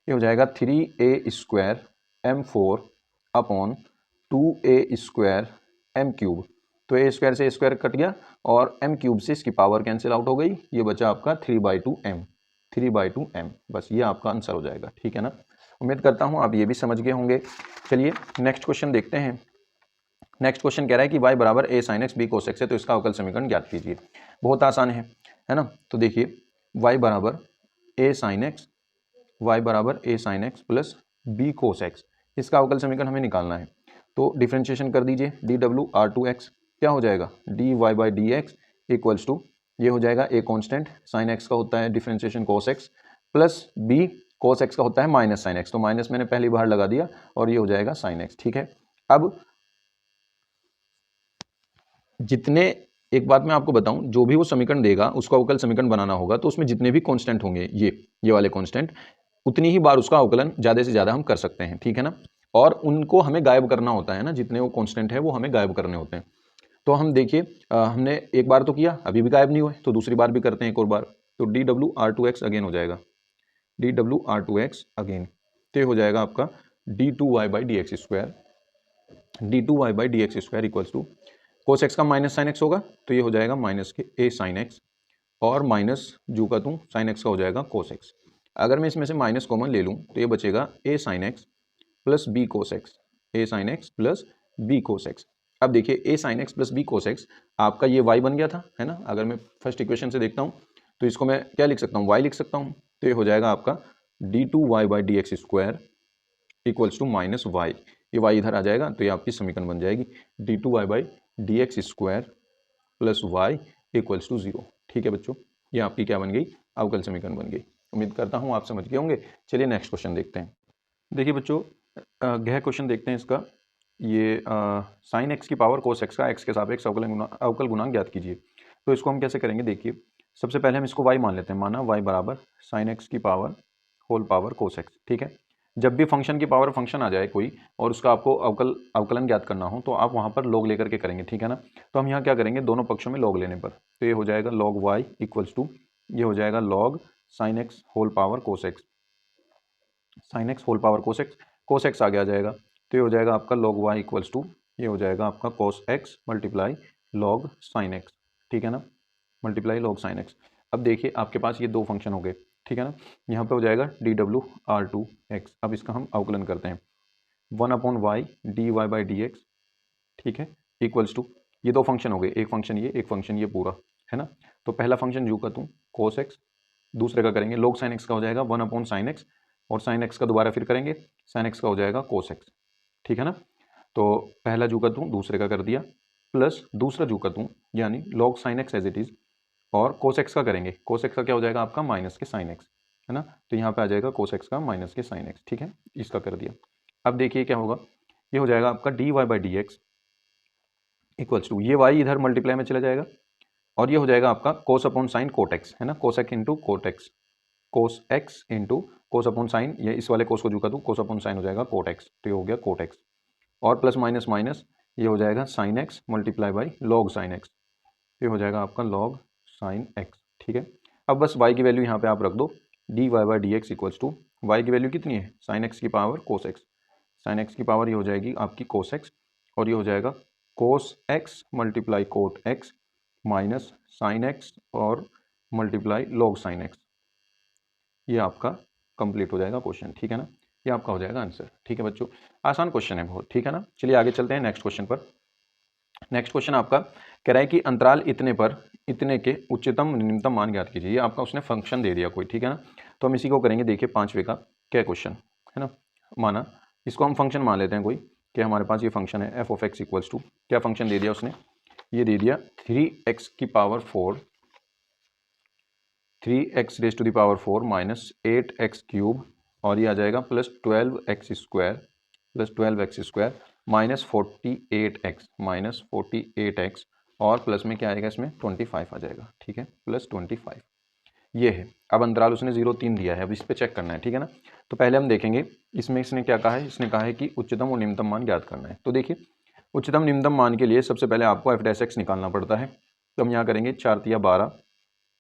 हो जाएगा 3a² m4 upon 2a² m³। तो a² से a² कट गया, और m³ से इसकी पावर कैंसिल आउट हो गई, ये बचा आपका 3/2m। बस ये आपका आंसर हो जाएगा, ठीक है ना। उम्मीद करता हूँ आप ये भी समझ गए होंगे। चलिए नेक्स्ट क्वेश्चन देखते हैं। नेक्स्ट क्वेश्चन कह रहा है कि y बराबर a sin x b cos x है, तो इसका अवकल समीकरण ज्ञात कीजिए। बहुत आसान है ना। तो देखिए y बराबर a sin x plus b cos x, इसका अवकल समीकरण हमें निकालना है। तो डिफ्रेंशिएशन कर दीजिए, dw/2x क्या हो जाएगा, dy/dx इक्वल्स टू, ये हो जाएगा a कांस्टेंट, sin x का होता है differentiation cos x, plus b cos x का होता है माइनस sin x, तो माइनस मैंने पहली बार लगा दिया, और ये हो जाएगा sin x, ठीक है। अब जितने, एक बात मैं आपको बताऊं, जो भी वो समीकरण देगा उसका अवकल समीकरण बनाना होगा, तो उसमें जितने भी कांस्टेंट होंगे, ये वाले कांस्टेंट, उतनी ही बार उसका अवकलन ज़्यादा से ज़्यादा हम कर सकते हैं, ठीक है ना। और उनको हमें गायब करना होता है ना, जितने वो कांस्टेंट है वो हमें गायब करने होते हैं। तो हम देखिए, हमने एक बार तो किया, अभी भी गायब नहीं हुए, तो दूसरी बार भी करते हैं एक और बार। तो dw/2x अगेन हो जाएगा, dw/2x अगेन, तो ये हो जाएगा आपका d2y/dx², d2y/dx² equals to, cos x का माइनस साइन एक्स होगा, तो ये हो जाएगा माइनस के a साइन एक्स, और माइनस जू का तू साइन एक्स का हो जाएगा कोस एक्स। अगर मैं इसमें से माइनस कॉमन ले लूँ तो ये बचेगा a sine x plus b cos x, a sine x plus b cos x. अब देखिए a sine x plus b cos x, आपका ये y बन गया था, है ना। अगर मैं फर्स्ट इक्वेशन से देखता हूँ तो इसको मैं क्या लिख सकता हूँ, y लिख सकता हूँ। तो ये हो जाएगा आपका d2y/dx² equals to minus y, ये y इधर आ जाएगा, तो ये आपकी समीकरण बन जाएगी d2y/dx² plus y equals to 0, ठीक है बच्चों। ये आपकी क्या बन गई, अवकल समीकरण बन गई। उम्मीद करता हूँ आप समझ गए होंगे। चलिए नेक्स्ट क्वेश्चन देखते हैं। देखिए बच्चों, गह क्वेश्चन देखते हैं इसका। ये साइन एक्स की पावर कोस एक्स का एक्स के सापेक्ष अवकल गुणांक ज्ञात कीजिए। तो इसको हम कैसे करेंगे, देखिए सबसे पहले हम इसको y मान लेते हैं, माना y बराबर साइन एक्स की power whole power cos x, ठीक है। जब भी फंक्शन की पावर फंक्शन आ जाए कोई, और उसका आपको अवकलन ज्ञात करना हो, तो आप वहाँ पर लॉग लेकर के करेंगे, ठीक है ना। तो हम यहाँ क्या करेंगे, दोनों पक्षों में लॉग लेने पर, तो ये हो जाएगा log y इक्वल्स टू, ये हो जाएगा log sine x whole power cos x, sine x whole power cos x आगे आ जाएगा, तो ये हो जाएगा आपका log y इक्वल्स टू, ये हो जाएगा आपका cos x multiply log sine x, ठीक है ना, मल्टीप्लाई लॉग साइन एक्स। अब देखिए आपके पास ये दो फंक्शन हो गए, ठीक है ना। यहाँ पे हो जाएगा dw/2x। अब इसका हम अवकलन करते हैं, 1/y dy/dx, ठीक है, इक्वल्स टू, ये दो फंक्शन हो गए, एक फंक्शन ये, एक फंक्शन ये पूरा, है ना। तो पहला फंक्शन जू का तू कोस एक्स, दूसरे का करेंगे log साइन एक्स का हो जाएगा 1/sin x, और साइन एक्स का दोबारा फिर करेंगे, साइन एक्स का हो जाएगा कोस एक्स, ठीक है ना। तो पहला जू का तू दूसरे का कर दिया, प्लस दूसरा जू का तू, यानी log sine x as it is, और कोस एक्स का करेंगे, कोस एक्स का क्या हो जाएगा आपका माइनस के साइन एक्स, है ना। तो यहाँ पे आ जाएगा कोस एक्स का माइनस के साइन एक्स, ठीक है, इसका कर दिया। अब देखिए क्या होगा, ये हो जाएगा आपका d y by d x equals to, ये वाई इधर मल्टीप्लाई में चला जाएगा और ये हो जाएगा आपका cos upon sine cot x, है ना, cos x into cot x, cos x into cos upon sine, ये इस वाले कोस को झुका दूँ, कोस अपॉन साइन हो जाएगा कोट एक्स, तो ये हो गया कोट एक्स, और प्लस माइनस माइनस ये हो जाएगा sine x multiply by log sine x, ये हो जाएगा आपका लॉग साइन एक्स, ठीक है। अब बस y की वैल्यू यहाँ पे आप रख दो, d y by d x equals to, y की वैल्यू कितनी है, साइन एक्स की power cos x, sine x की पावर ये हो जाएगी आपकी कोस एक्स, और ये हो जाएगा cos x multiply cot x minus sine x और मल्टीप्लाई लॉग साइन एक्स, ये आपका कंप्लीट हो जाएगा क्वेश्चन, ठीक है ना, ये आपका हो जाएगा आंसर, ठीक है बच्चों, आसान क्वेश्चन है बहुत, ठीक है ना। चलिए आगे चलते हैं नेक्स्ट क्वेश्चन पर। नेक्स्ट क्वेश्चन आपका कह रहा है कि अंतराल इतने पर इतने के उच्चतम न्यूनतम मान ज्ञात कीजिए, ये आपका उसने फंक्शन दे दिया कोई, ठीक है ना। तो हम इसी को करेंगे, देखिए 5वें का क्या क्वेश्चन है ना, माना इसको हम फंक्शन मान लेते हैं कोई, कि हमारे पास ये फंक्शन है f of x equals to, क्या फंक्शन दे दिया उसने, ये दे दिया 3x की power 4, 3x raise to the power 4 minus 8x cube, और ये आ जाएगा plus 12x square minus 48x और प्लस में क्या आएगा इसमें 25 आ जाएगा, ठीक है, प्लस 25 ये है। अब अंतराल उसने 0-3 दिया है, अब इस पे चेक करना है, ठीक है ना। तो पहले हम देखेंगे इसमें इसने क्या कहा है, इसने कहा है कि उच्चतम और निम्नतम मान ज्ञात करना है। तो देखिए उच्चतम निम्नतम मान के लिए सबसे पहले आपको एफ डैश एक्स निकालना पड़ता है, तो हम यहाँ करेंगे 4 तिया 12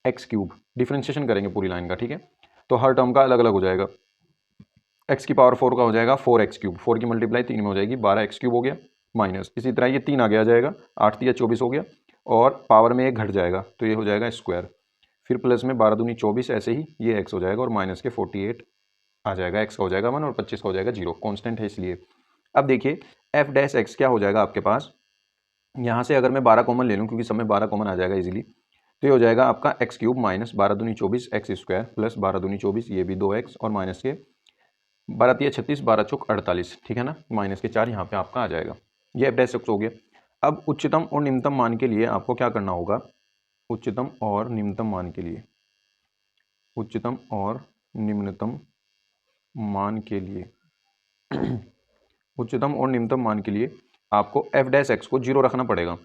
एक्स क्यूब, डिफ्रेंशिएशन करेंगे पूरी लाइन का, ठीक है। तो हर टर्म का अलग अलग हो जाएगा, एक्स की पावर 4 का हो जाएगा 4x क्यूब, 4 की मल्टीप्लाई 3 में हो जाएगी 12x क्यूब हो गया, माइनस इसी तरह ये 3 आगे आ जाएगा 8 तिया 24 हो गया, और पावर में एक घट जाएगा तो ये हो जाएगा स्क्वायर, फिर प्लस में 12 दूनी 24, ऐसे ही ये x हो जाएगा और माइनस के 48 आ जाएगा, x का हो जाएगा 1 और 25 का हो जाएगा 0, कॉन्स्टेंट है इसलिए। अब देखिए एफ डैश एक्स क्या हो जाएगा आपके पास, यहाँ से अगर मैं 12 कॉमन ले लूँ क्योंकि सब में 12 कॉमन आ जाएगा इजीली, तो ये हो जाएगा आपका एक्स क्यूब माइनस 12 दूनी 24 एक्स स्क्वायर प्लस 12 दूनी 24 ये भी 2x और माइनस के 12 तिया 36 12 चौक 48, ठीक है ना, माइनस के 4 यहाँ पे आपका आ जाएगा, ये एफ डैश एक्स हो गया। अब उच्चतम और निम्नतम मान के लिए आपको क्या करना होगा, उच्चतम और निम्नतम मान के लिए, उच्चतम और निम्नतम मान के लिए उच्चतम और निम्नतम मान के लिए आपको एफ डैश एक्स को 0 रखना पड़ेगा,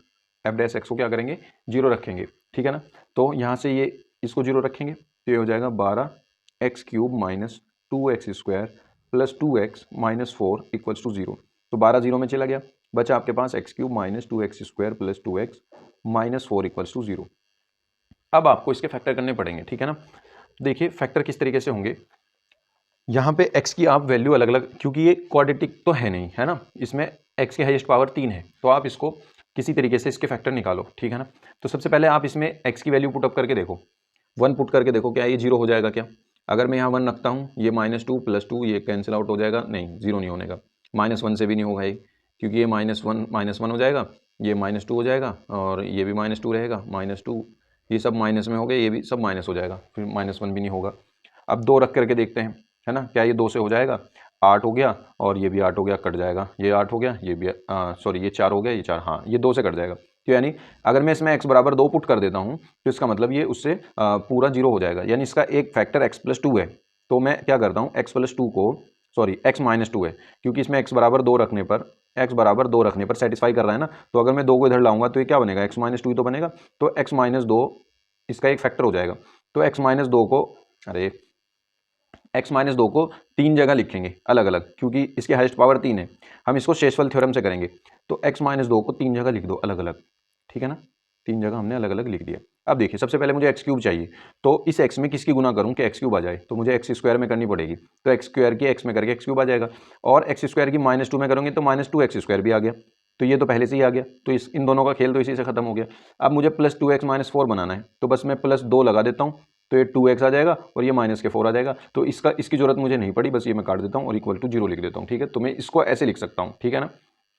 एफ डैश एक्स को क्या करेंगे 0 रखेंगे, ठीक है ना। तो यहाँ से ये इसको 0 रखेंगे तो ये हो जाएगा 12x cube minus 2x square plus 2x minus 4 equals to 0, तो 12 0 में चला गया, बचा आपके पास x cube minus 2x square plus 2x minus 4 equals to 0। अब आपको इसके फैक्टर करने पड़ेंगे, ठीक है ना। देखिए फैक्टर किस तरीके से होंगे, यहाँ पे x की आप वैल्यू अलग अलग, क्योंकि ये क्वाड्रेटिक तो है नहीं, है ना, इसमें x की हाईएस्ट पावर 3 है, तो आप इसको किसी तरीके से इसके फैक्टर निकालो, ठीक है ना। तो सबसे पहले आप इसमें x की वैल्यू पुटअप करके देखो, 1 पुट करके देखो क्या ये 0 हो जाएगा क्या, अगर मैं यहाँ 1 रखता हूँ ये -2 + 2 ये कैंसिल आउट हो जाएगा, नहीं 0 नहीं होने का, -1 से भी नहीं होगा ये, क्योंकि ये -1 हो जाएगा, ये -2 हो जाएगा और ये भी -2 रहेगा, -2 ये सब माइनस में हो गए, ये भी सब माइनस हो जाएगा, फिर -1 भी नहीं होगा। अब 2 रख करके देखते हैं, है ना, क्या ये 2 से हो जाएगा, 8 हो गया और ये भी 8 हो गया, कट जाएगा, ये 8 हो गया, ये भी सॉरी ये 4 हो गया, ये 4, हाँ ये 2 से कट जाएगा, तो यानी अगर मैं इसमें x बराबर 2 पुट कर देता हूँ तो इसका मतलब ये उससे पूरा 0 हो जाएगा, यानी इसका एक फैक्टर x + 2 है। तो मैं क्या करता हूँ x + 2 को, सॉरी x - 2 है, क्योंकि इसमें x बराबर 2 रखने पर सेटिस्फाई कर रहा है ना, तो अगर मैं 2 को इधर लाऊंगा तो ये क्या बनेगा, x - 2 ही तो बनेगा, तो x - 2 इसका एक फैक्टर हो जाएगा, तो x - 2 को x - 2 को 3 जगह लिखेंगे अलग अलग, क्योंकि इसकी हाईएस्ट पावर 3 है, हम इसको शेषफल थ्योरम से करेंगे, तो x - 2 को 3 जगह लिख दो अलग अलग, ठीक है ना, 3 जगह हमने अलग अलग लिख दिया। अब देखिए सबसे पहले मुझे x क्यूब चाहिए, तो इस x में किसकी गुना करूं कि x क्यूब आ जाए, तो मुझे x स्क्वायर में करनी पड़ेगी, तो x स्क्वायर की x में करके x क्यूब आ जाएगा, और x स्क्वायर की -2 में करूँगी तो -2x स्क्वायर भी आ गया, तो ये तो पहले से ही आ गया, तो इन दोनों का खेल तो इसी से खत्म हो गया। अब मुझे +2x - 4 बनाना है, तो बस मैं +2 लगा देता हूँ, तो ये 2x आ जाएगा और ये -4 आ जाएगा, तो इसकी जरूरत मुझे नहीं पड़ी, बस ये मैं काट देता हूँ और इक्वल टू 0 लिख देता हूँ, ठीक है, तो मैं इसको ऐसे लिख सकता हूँ, ठीक है ना।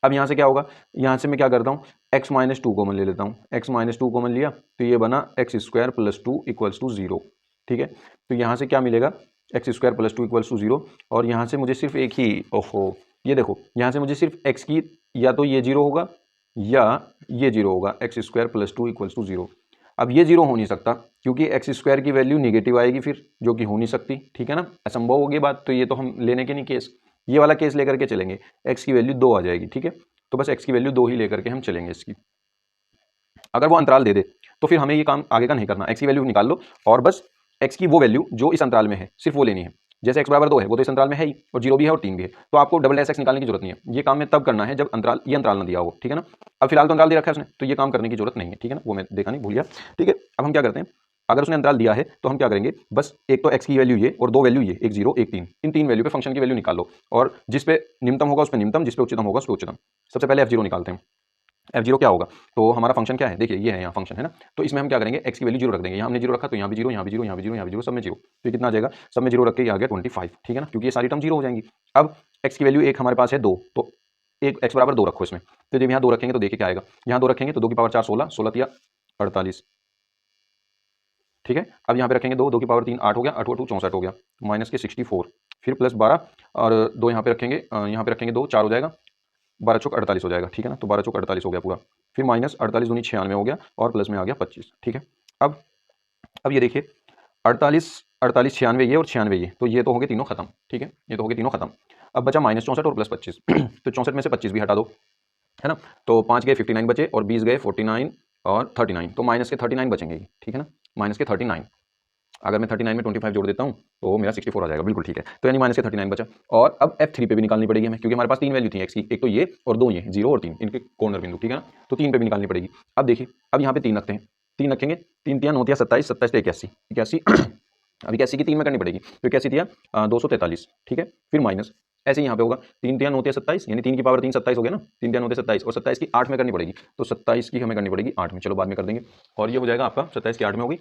अब यहाँ से क्या होगा, यहाँ से मैं क्या करता हूँ x - 2 कॉमन ले लेता हूँ, x - 2 कॉमन लिया तो ये बना x स्क्वायर + 2 इक्वल्स टू 0, ठीक है। तो यहाँ से क्या मिलेगा, x स्क्वायर + 2 इक्वल्स टू 0, और यहाँ से मुझे सिर्फ एक ही, ओहो ये देखो यहाँ से मुझे सिर्फ x की, या तो ये 0 होगा या ये 0 होगा, x स्क्वायर + 2 इक्वल्स टू 0। अब ये जीरो हो नहीं सकता क्योंकि एक्स स्क्वायर की वैल्यू निगेटिव आएगी फिर, जो कि हो नहीं सकती, ठीक है ना, असंभव होगी बात। तो ये तो हम लेने के नहीं केस, ये वाला केस लेकर के चलेंगे, एक्स की वैल्यू 2 आ जाएगी, ठीक है। तो बस एक्स की वैल्यू 2 ही लेकर के हम चलेंगे इसकी। अगर वो अंतराल दे दे तो फिर हमें ये काम आगे का नहीं करना, एक्स की वैल्यू निकाल लो और बस एक्स की वो वैल्यू जो इस अंतराल में है सिर्फ वो लेनी है। जैसे एक्स बराबर 2 है, वो तो इस अंतराल में है ही, और 0 भी है और 3 भी है, तो आपको डबल डैश एक्स निकालने की जरूरत नहीं है। ये काम में तब करना है जब अंतराल, ये अंतराल ना दिया हो, ठीक है ना। अब फिलहाल तो अंतराल दे रखा है उसने, तो ये काम करने की जरूरत नहीं है, ठीक है ना, वो मैं देखा नहीं, भूल गया, ठीक है। अब हम क्या करते हैं, अगर उसने अंतराल दिया है तो हम क्या करेंगे, बस एक तो एक्स की वैल्यू ये और दो वैल्यू ये, एक 0 एक 3, इन 3 वैल्यू पे फंक्शन की वैल्यू निकाल लो, और जिस पे निम्नतम होगा उस पे निम्नतम, जिस पे उच्चतम होगा उस पे उच्चतम। सबसे पहले f0 निकालते हैं। f0 क्या होगा, तो हमारा फंक्शन क्या है, देखिए ये है यहाँ फंक्शन है ना, तो इसमें हम क्या करेंगे, x की वैल्यू 0 रख देंगे, यहाँ हमने 0 रखा तो यहाँ भी 0, यहाँ भी 0, यहाँ भी 0, यहाँ भी 0, सब में 0, तो ये कितना आ जाएगा, सब में 0 रख के ये आ गया 25, ठीक है ना, क्योंकि ये सारी टर्म 0 हो जाएंगी। अब x की वैल्यू एक हमारे पास है 2, तो एक x बराबर 2 रखो इसमें, तो जब यहाँ 2 रखेंगे तो देखिए क्या आएगा, यहाँ 2 रखेंगे तो 2 की पावर 4 16, 16 तिया 48, ठीक है। अब यहाँ पे रखेंगे 2, 2 की पावर 3 8 हो गया, 8 2 64 हो गया, माइनस के 64, फिर प्लस 12 और 2 यहाँ पे रखेंगे, यहाँ पे रखेंगे 2 4 हो जाएगा, 12 चौक 48 हो जाएगा, ठीक है ना, तो 12 चौक 48 हो गया पूरा, फिर माइनस 48 दूनी 96 हो गया और प्लस में आ गया 25, ठीक है। अब ये देखिए 48 48 96 ये और 96 ये, तो ये तो हो गए तीनों खत्म, ठीक है, ये तो हो गए तीनों खत्म। अब बचा माइनस 64 और प्लस 25 तो 64 में से 25 भी हटा दो, है ना, तो 5 गए 59 बचे और 20 गए 49 और 39, तो माइनस के 39 बचेंगे, ठीक है ना, माइनस के 39। अगर मैं 39 में 25 जोड़ देता हूँ तो मेरा 64 आ जाएगा, बिल्कुल ठीक है, तो यानी माइनस के 39 बचा। और अब f3 पे भी निकालनी पड़ेगी हमें, क्योंकि हमारे पास 3 वैल्यू थी x की, एक तो ये और 2 ये 0 और 3, इनके कॉर्नर बिंदु, ठीक है ना, तो 3 पे भी निकालनी पड़ेगी। अब देखिए, अब यहाँ पे 3 रखते हैं, 3 रखेंगे, 3 तिया 9 तिया 27, 27 तो 81, 81 अब 81 की 3 में करनी पड़ेगी, तो 81 तिया 243, ठीक है, फिर माइनस, ऐसे ही यहाँ पे होगा 3 तिया 9 तिया 27, यानी 3 की पावर 3 27 हो गया ना, 3 तिया 9 तिया 27, और 27 की 8 में करनी पड़ेगी, तो 27 की हमें करनी पड़ेगी 8 में, चलो बाद में कर देंगे, और ये हो जाएगा आपका 27 की 8 में होगी,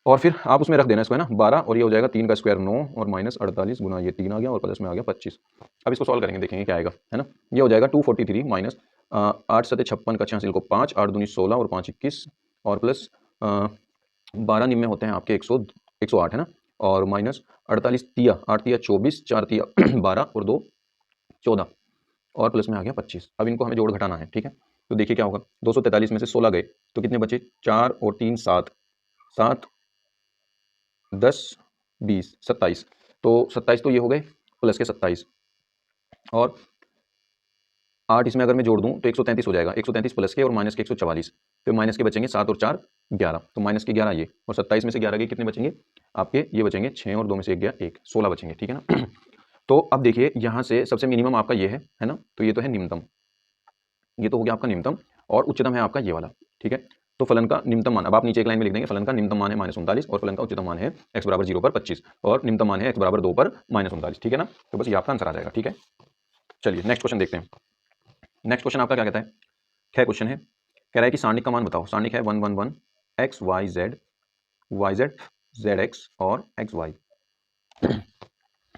और फिर आप उसमें रख देना इसको, है ना, 12, और ये हो जाएगा 3 का स्क्वायर 9 और माइनस 48 गुना ये 3 आ गया और प्लस में आ गया 25। अब इसको सॉल्व करेंगे, देखेंगे क्या आएगा, है ना, ये हो जाएगा 243 माइनस 8 सते 56 का 86 को 5, 8 दूनी 16 और 5 21, और प्लस 12 निम्न होते हैं आपके 108, है ना, और माइनस 48 तिया 8 तिया 24, 4 तिया 12 और 2 14, और प्लस में आ गया 25। अब इनको हमें जोड़ घटाना है, ठीक है, तो देखिए क्या होगा, 243 में से 16 गए तो कितने बचे, 4 और 3 7, 7 10 20 27, तो 27 तो ये हो गए प्लस के 27, और 8 इसमें अगर मैं जोड़ दूं तो 133 हो जाएगा, 133 प्लस के और माइनस के 144, फिर माइनस के बचेंगे 7 और 4 11, तो माइनस के 11 ये, और 27 में से 11 के कितने बचेंगे आपके, ये बचेंगे 6 और 2 में से 1 गया 1, 16 बचेंगे, ठीक है ना तो अब देखिए यहाँ से सबसे मिनिमम आपका ये है ना, तो ये तो है निम्नतम, ये तो हो गया आपका निम्नतम, और उच्चतम है आपका ये वाला, ठीक है। तो फलन का निम्नतम मान, अब आप नीचे एक लाइन में लिख देंगे, फलन का निम्नतम मान है -39 और फलन का उच्चतम मान है x बराबर 0 पर 25 और निम्नतम मान है x बराबर 2 पर -39, ठीक है ना, तो बस ये आपका आंसर आ जाएगा, ठीक है। चलिए नेक्स्ट क्वेश्चन देखते हैं। नेक्स्ट क्वेश्चन आपका क्या कहता है, क्या क्वेश्चन है, कह रहा है कि सारणिक का मान बताओ, सारणिक है 1 1 1 x y z y z z x और x y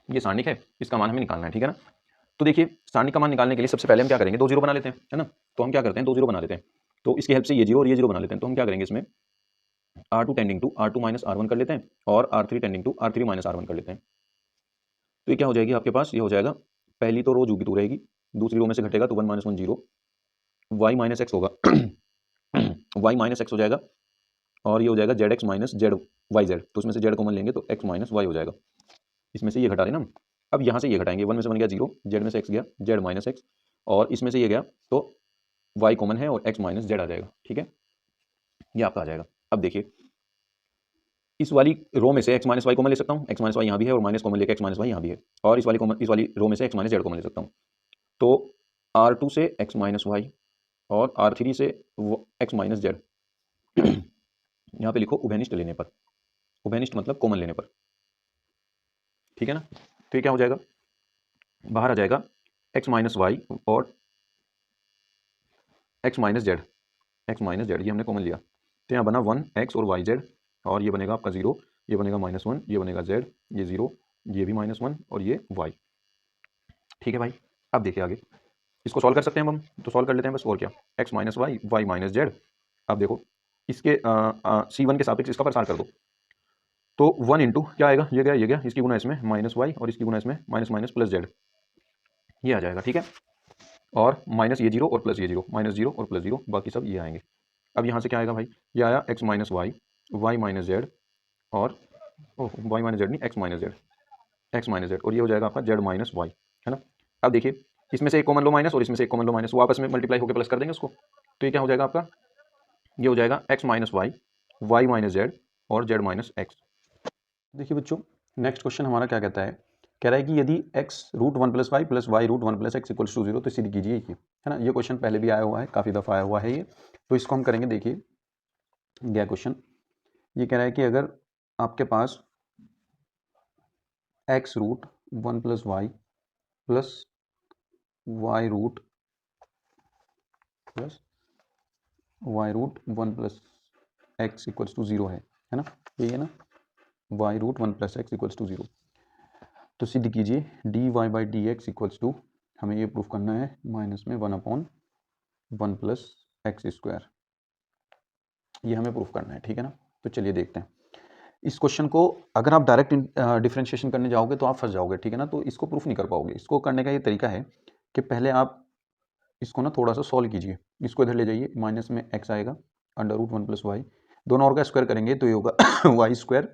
ये सारणिक है, इसका मान हमें निकालना है, ठीक है ना। तो देखिए सारणिक का मान निकालने के लिए सबसे पहले हम क्या करेंगे, 2 जीरो बना लेते हैं, है ना, तो हम क्या करते हैं 2 जीरो बना लेते हैं, तो इसकी हेल्प से ये जीरो और ये जीरो बना लेते हैं, तो हम क्या करेंगे इसमें R2 tending to R2 minus R1 कर लेते हैं और R3 tending to R3 minus R1 कर लेते हैं। तो ये क्या हो जाएगी आपके पास, ये हो जाएगा, पहली तो रो जू की तू रहेगी, दूसरी रो में से घटेगा तो 1 - 1 0, y माइनस एक्स होगा y माइनस एक्स हो जाएगा, और ये हो जाएगा z x minus z y z, तो उसमें से जेड कॉमन लेंगे तो एक्स माइनस वाई हो जाएगा, इसमें से ये घटा देना। अब यहाँ से ये घटाएंगे, 1 में से बन गया 0, जेड में से एक्स गया जेड माइनस एक्स, और इसमें से ये गया तो वाई कॉमन है और एक्स माइनस जेड आ जाएगा, ठीक है, ये आपका आ जाएगा। अब देखिए इस वाली रो में से x माइनस वाई कॉमन ले सकता हूँ, x माइनस वाई यहाँ भी है और माइनस कॉमन लेके x माइनस वाई यहाँ भी है, और इस वाली रो में से x माइनस जेड कॉमन ले सकता हूँ, तो R2 से x माइनस वाई और R3 से x माइनस जेड यहाँ पे लिखो उभयनिष्ठ लेने पर, उभयनिष्ठ मतलब कॉमन लेने पर, ठीक है ना। तो ये क्या हो जाएगा, बाहर आ जाएगा x माइनस वाई और x माइनस जेड, ये हमने कॉमन लिया, तो यहाँ बना 1x और वाई जेड, और ये बनेगा आपका 0, ये बनेगा -1, ये बनेगा z, ये 0, ये भी -1 और ये y, ठीक है भाई। अब देखिए आगे इसको सॉल्व कर सकते हैं हम, तो सॉल्व कर लेते हैं बस, और क्या, x minus y y minus z. अब देखो इसके C1 के सापेक्ष इसका प्रसार कर दो, तो 1 इंटू क्या आएगा, ये गया, इसकी गुना इसमें माइनस वाई और इसकी गुना इसमें माइनस माइनस प्लस जेड, ये आ जाएगा, ठीक है, और माइनस ये 0 और प्लस ये 0, -0 और +0, बाकी सब ये आएंगे, अब यहाँ से क्या आएगा भाई, ये आया x minus y, y minus z, और वाई माइनस जेड नहीं, x minus z, x minus z, और ये हो जाएगा आपका जेड माइनस वाई, है ना। अब देखिए इसमें से एक कॉमन लो माइनस और इसमें से एक कॉमन लो माइनस, वो आपस में मल्टीप्लाई होकर प्लस कर देंगे उसको, तो ये क्या हो जाएगा आपका, ये हो जाएगा x minus y, y minus z और जेड माइनस एक्स। देखिए बच्चों नेक्स्ट क्वेश्चन हमारा क्या कहता है, कह रहा है कि यदि x root one plus y root one plus x equals to zero, तो सीधी कीजिए ये, है ना। ये क्वेश्चन पहले भी आया हुआ है, काफ़ी दफ़ा आया हुआ है ये, तो इसको हम करेंगे। देखिए क्या क्वेश्चन, ये कह रहा है कि अगर आपके पास x root one plus y root one plus x equals to zero है ना, यही है ना, y root one plus x equals to zero, तो सिद्ध कीजिए d y by d x equals to, हमें ये प्रूफ करना है माइनस में one upon one plus x square, ये हमें प्रूफ करना है, ठीक है ना। तो चलिए देखते हैं इस क्वेश्चन को। अगर आप डायरेक्ट डिफरेंशिएशन करने जाओगे तो आप फंस जाओगे, ठीक है ना, तो इसको प्रूफ नहीं कर पाओगे। इसको करने का ये तरीका है कि पहले आप इसको ना थोड़ा सा सॉल्व कीजिए, इसको इधर ले जाइए, माइनस में एक्स आएगा, under root one plus y, दोनों और का स्क्वायर करेंगे तो ये होगा वाई स्क्वायर,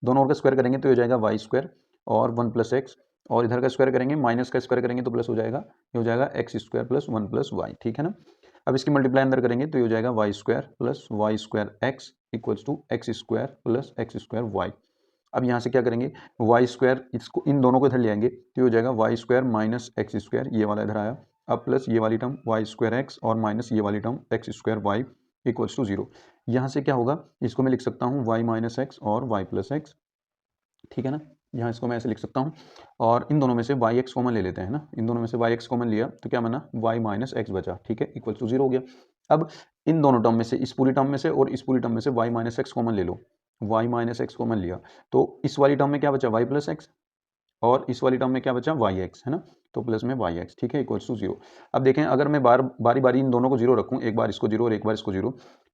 दोनों और का स्क्वायर करेंगे तो ये हो जाएगा वाई स्क्वायर और वन प्लस एक्स, और इधर का स्क्वायर करेंगे, माइनस का स्क्वायर करेंगे तो प्लस हो जाएगा, ये हो जाएगा x square plus one plus y, ठीक है ना। अब इसकी मल्टीप्लाई अंदर करेंगे तो ये हो जाएगा y square x equals to x square y. अब यहाँ से क्या करेंगे, वाई स्क्वायर, इसको इन दोनों को इधर ले आएंगे तो ये हो जाएगा y square minus x square, ये वाला इधर आया, अब प्लस ये वाली टर्म वाई स्क्वायर एक्स और माइनस ये वाली term x square y equals to zero. यहाँ से क्या होगा, इसको मैं लिख सकता हूँ वाई माइनस एक्स और वाई प्लस एक्स, ठीक है ना। यहाँ इसको मैं ऐसे लिख सकता हूँ, और इन दोनों में से वाई एक्स कॉमन ले लेते हैं ना, इन दोनों में से वाई एक्स कॉमन लिया तो क्या बना, वाई माइनस एक्स बचा, ठीक है, इक्वल टू जीरो हो गया। अब इन दोनों टर्म में से, इस पूरी टर्म में से और इस पूरी टर्म में से वाई माइनस एक्स कॉमन ले लो, वाई माइनस एक्स कॉमन लिया तो इस वाली टर्म में क्या बचा, वाई प्लस एक्स, और इस वाली टर्म में क्या बचा, वाई एक्स, है ना, तो प्लस में वाई एक्स, ठीक है, इक्वल्स टू जीरो। अब देखें अगर मैं बारी बारी इन दोनों को जीरो रखूँ, एक बार इसको जीरो और एक बार इसको जीरो,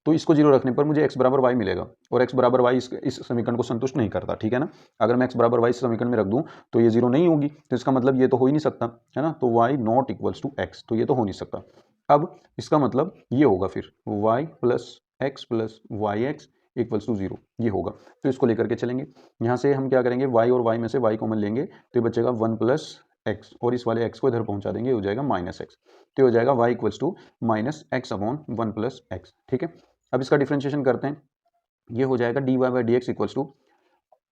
तो इसको जीरो रखने पर मुझे एक्स बराबर वाई मिलेगा, और एक्स बराबर वाई इस समीकरण को संतुष्ट नहीं करता, ठीक है ना। अगर मैं एक्स बराबर वाई इस समीकरण में रख दूँ तो ये जीरो नहीं होगी, तो इसका मतलब ये तो हो ही नहीं सकता, है ना, तो y not equals to x, तो ये तो हो नहीं सकता। अब इसका मतलब ये होगा फिर y plus y x equals to zero, ये होगा, तो इसको लेकर के चलेंगे। यहाँ से हम क्या करेंगे, y और y में से y कॉमन लेंगे तो ये बचेगा वन प्लस एक्स, और इस वाले x को इधर पहुँचा देंगे, हो जाएगा माइनस एक्स, तो ये हो जाएगा y equals to minus x upon one plus x, ठीक है। अब इसका डिफ्रेंशिएशन करते हैं, ये हो जाएगा d y by d x equals to,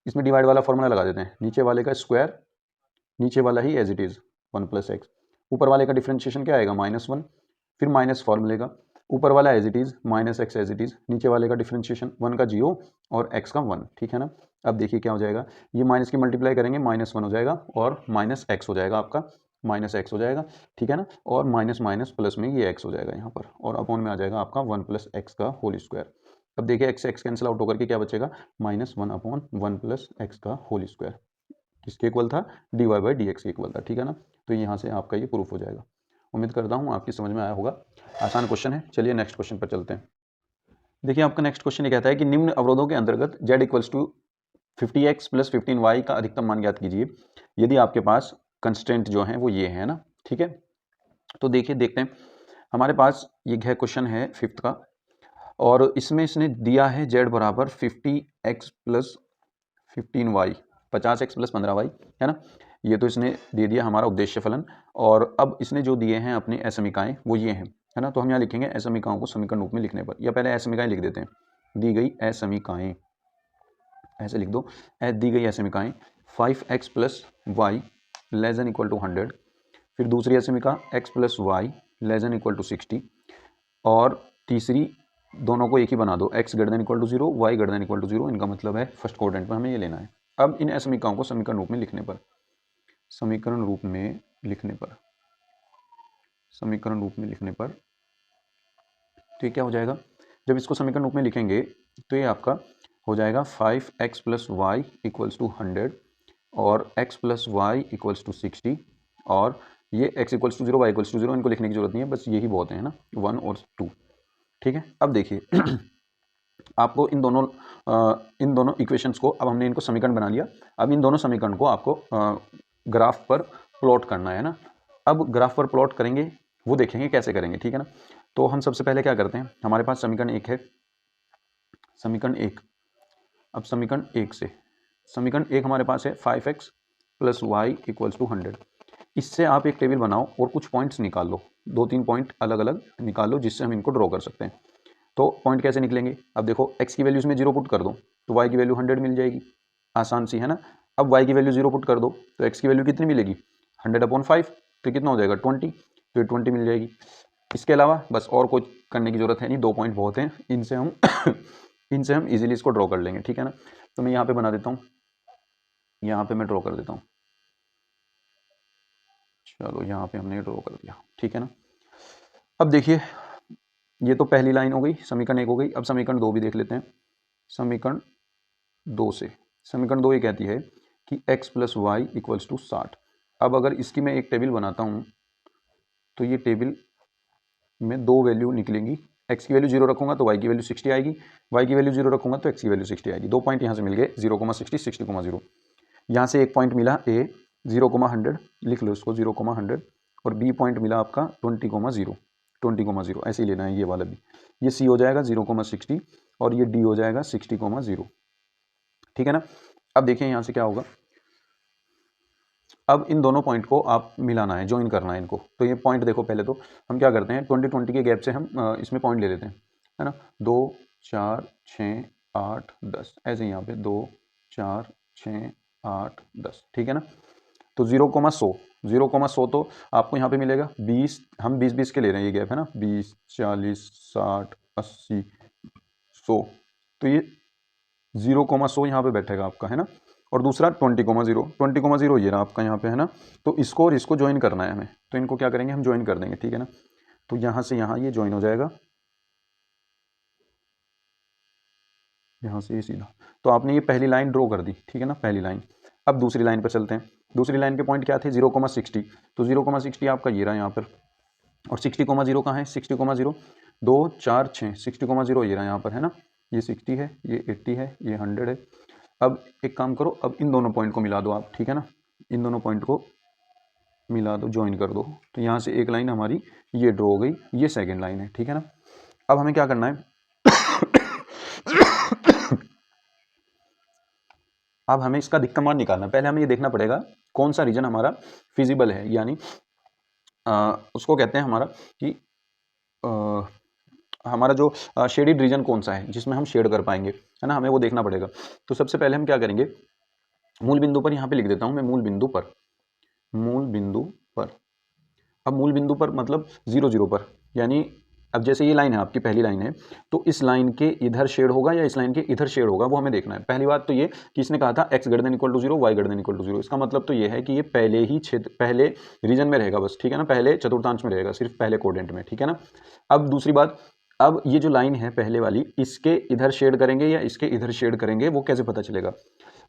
इसमें डिवाइड वाला फॉर्मूला लगा देते हैं, नीचे वाले का स्क्वायर, नीचे वाला ही as it is one plus x, ऊपर वाले का डिफ्रेंशिएशन क्या आएगा, माइनस वन, फिर माइनस फॉर्मूले का, ऊपर वाला as it is minus x as it is, नीचे वाले का डिफ्रेंशिएशन वन का जीरो और एक्स का वन, ठीक है ना। अब देखिए क्या हो जाएगा, ये माइनस की मल्टीप्लाई करेंगे, माइनस वन हो जाएगा और माइनस एक्स हो जाएगा आपका, माइनस एक्स हो जाएगा, ठीक है ना, और माइनस माइनस प्लस में ये एक्स हो जाएगा यहाँ पर, और अपॉन में आ जाएगा आपका वन प्लस एक्स का होल स्क्वायर। अब देखिए एक्स एक्स कैंसिल आउट होकर के क्या बचेगा, minus one upon one plus x का होल स्क्वायर, किसके इक्वल था, d y by d x के इक्वल था, ठीक है ना। तो यहाँ से आपका ये प्रूफ हो जाएगा। उम्मीद करता हूँ आपकी समझ में आया होगा, आसान क्वेश्चन है। चलिए नेक्स्ट क्वेश्चन पर चलते हैं। देखिए आपका नेक्स्ट क्वेश्चन ये कहता है कि निम्न अवरोधों के अंतर्गत z equals to 50x plus 15y का अधिकतम मान ज्ञात कीजिए यदि आपके पास कंस्टेंट जो है वो ये है ना, ठीक है। तो देखिए देखते हैं, हमारे पास ये क्वेश्चन है फिफ्थ का, और इसमें इसने दिया है z बराबर 50x plus 15y, 50x plus 15y, है ना, ये तो इसने दे दिया हमारा उद्देश्य फलन। और अब इसने जो दिए हैं अपनी असमीकाएं वो ये हैं, है ना, तो हम यहाँ लिखेंगे असमीकाओं को समीकरण रूप में लिखने पर, या पहले असमीकाएं लिख देते हैं, दी गई असमीकाएं, ऐसे लिख दो, दी गई असमीकाएं 5x plus y less than equal to 100, फिर दूसरी असमीका x plus y less than equal to 60, और तीसरी दोनों को एक ही बना दो, x greater than equal to 0, y greater than equal to 0, इनका मतलब है फर्स्ट क्वाड्रेंट में हमें ये लेना है। अब इन असमीकाओं को समीकरण रूप में लिखने पर, समीकरण रूप में लिखने पर, समीकरण रूप में लिखने पर तो ये क्या हो जाएगा, जब इसको समीकरण रूप में लिखेंगे तो ये आपका हो जाएगा 5x plus y equals to 100 और x plus y equals to 60, और ये x equals to 0 y equals to 0, इनको लिखने की जरूरत नहीं है, बस यही बहुत है ना, 1 और 2, ठीक है। अब देखिए आपको इन दोनों इक्वेशंस को, अब हमने इनको समीकरण बना लिया, अब इन दोनों समीकरण को आपको ग्राफ पर प्लॉट करना है ना। अब ग्राफ पर प्लॉट करेंगे, वो देखेंगे कैसे करेंगे, ठीक है ना। तो हम सबसे पहले क्या करते हैं, हमारे पास समीकरण 1 है, समीकरण 1। अब समीकरण 1 से, समीकरण 1 हमारे पास है 5x plus y equals to 100। इससे आप एक टेबल बनाओ और कुछ पॉइंट्स निकाल लो, 2-3 पॉइंट अलग अलग निकाल लो जिससे हम इनको ड्रॉ कर सकते हैं। तो पॉइंट कैसे निकलेंगे, अब देखो x की वैल्यूज़ में 0 पुट कर दो तो y की वैल्यू 100 मिल जाएगी, आसान सी है ना। अब y की वैल्यू 0 पुट कर दो तो x की वैल्यू कितनी मिलेगी, 100/5, तो कितना हो जाएगा 20, तो ये 20 मिल जाएगी। इसके अलावा बस और कुछ करने की जरूरत है नहीं, 2 पॉइंट बहुत हैं, इनसे हम इनसे हम इजीली इसको ड्रॉ कर लेंगे, ठीक है ना। तो मैं यहाँ पे बना देता हूँ, यहाँ पे मैं ड्रॉ कर देता हूँ, चलो यहाँ पे हमने ड्रॉ कर दिया, ठीक है ना। अब देखिए ये तो पहली लाइन हो गई, समीकरण 1 हो गई। अब समीकरण 2 भी देख लेते हैं। समीकरण 2 से, समीकरण 2 ये कहती है कि x plus y equals to 60। अब अगर इसकी मैं एक टेबल बनाता हूँ तो ये टेबल में 2 वैल्यू निकलेंगी, x की वैल्यू 0 रखूंगा तो y की वैल्यू 60 आएगी, y की वैल्यू 0 रखूंगा तो x की वैल्यू 60 आएगी। 2 पॉइंट यहाँ से मिल गए, 0,60, 60,0। यहाँ से एक पॉइंट मिला a 0,100, लिख लो इसको 0,100, और b पॉइंट मिला आपका 20,0, 20,0 ऐसे ही लेना है ये वाला भी। ये c हो जाएगा 0,60 और ये d हो जाएगा 60,0, ठीक है ना। अब देखिए यहाँ से क्या होगा, अब इन दोनों पॉइंट को आप मिलाना है, ज्वाइन करना है इनको। तो ये पॉइंट देखो, पहले तो हम क्या करते हैं 20-20 के गैप से हम इसमें पॉइंट ले लेते हैं, है ना। 2, 4, 6, 8, 10, ऐसे यहाँ पे 2, 4, 6, 8, 10, ठीक है ना। तो 0,100, 0,100 तो आपको यहाँ पे मिलेगा 20, हम 20-20 के ले रहे हैं, ये गैप है ना, 20, 40, 60, 80, 100, तो ये 0,100 यहाँ पे बैठेगा आपका, है ना। और दूसरा 20,0, 20,0 ये रहा आपका यहाँ पे, है ना। तो इसको और इसको ज्वाइन करना है हमें, तो इनको क्या करेंगे हम ज्वाइन कर देंगे, ठीक है ना। तो यहाँ से यहाँ ये ज्वाइन हो जाएगा, यहाँ से ये सीधा। तो आपने ये पहली लाइन ड्रॉ कर दी, ठीक है ना, पहली लाइन। अब दूसरी लाइन पर चलते हैं। दूसरी लाइन के पॉइंट क्या थे, 0,60, तो 0,60 आपका ये रहा यहाँ पर, और 60,0 कहाँ है, 60,0, 2, 4, 6, 60,0 ये रहा यहाँ पर, है ना। ये 60 है, ये 80 है, ये 100 है। अब एक काम करो, अब इन दोनों पॉइंट को मिला दो आप, ठीक है ना, इन दोनों पॉइंट को मिला दो, ज्वाइन कर दो। तो यहाँ से एक लाइन हमारी ये ड्रॉ हो गई, ये सेकंड लाइन है, ठीक है ना। अब हमें क्या करना है अब हमें इसका अधिकतम मान निकालना है। पहले हमें ये देखना पड़ेगा कौन सा रीजन हमारा फिजिबल है, यानी उसको कहते हैं हमारा कि हमारा जो शेडिड रीजन कौन सा है जिसमें हम शेड कर पाएंगे, है ना, हमें वो देखना पड़ेगा। तो सबसे पहले हम क्या करेंगे, मूल बिंदु पर यहाँ पे लिख देता हूँ मैं, मूल बिंदु पर, मूल बिंदु पर। अब मूल बिंदु पर मतलब 0,0 पर, यानी अब जैसे ये लाइन है आपकी, पहली लाइन है, तो इस लाइन के इधर शेड होगा या इस लाइन के इधर शेड होगा, वो हमें देखना है। पहली बात तो ये कि इसने कहा था x > 0, y > 0, इसका मतलब तो ये है कि ये पहले ही क्षेत्र, पहले रीजन में रहेगा बस, ठीक है ना, पहले चतुर्थांश में रहेगा, सिर्फ पहले कोडेंट में, ठीक है ना। अब दूसरी बात, अब ये जो लाइन है पहले वाली, इसके इधर शेड करेंगे या इसके इधर शेड करेंगे, वो कैसे पता चलेगा,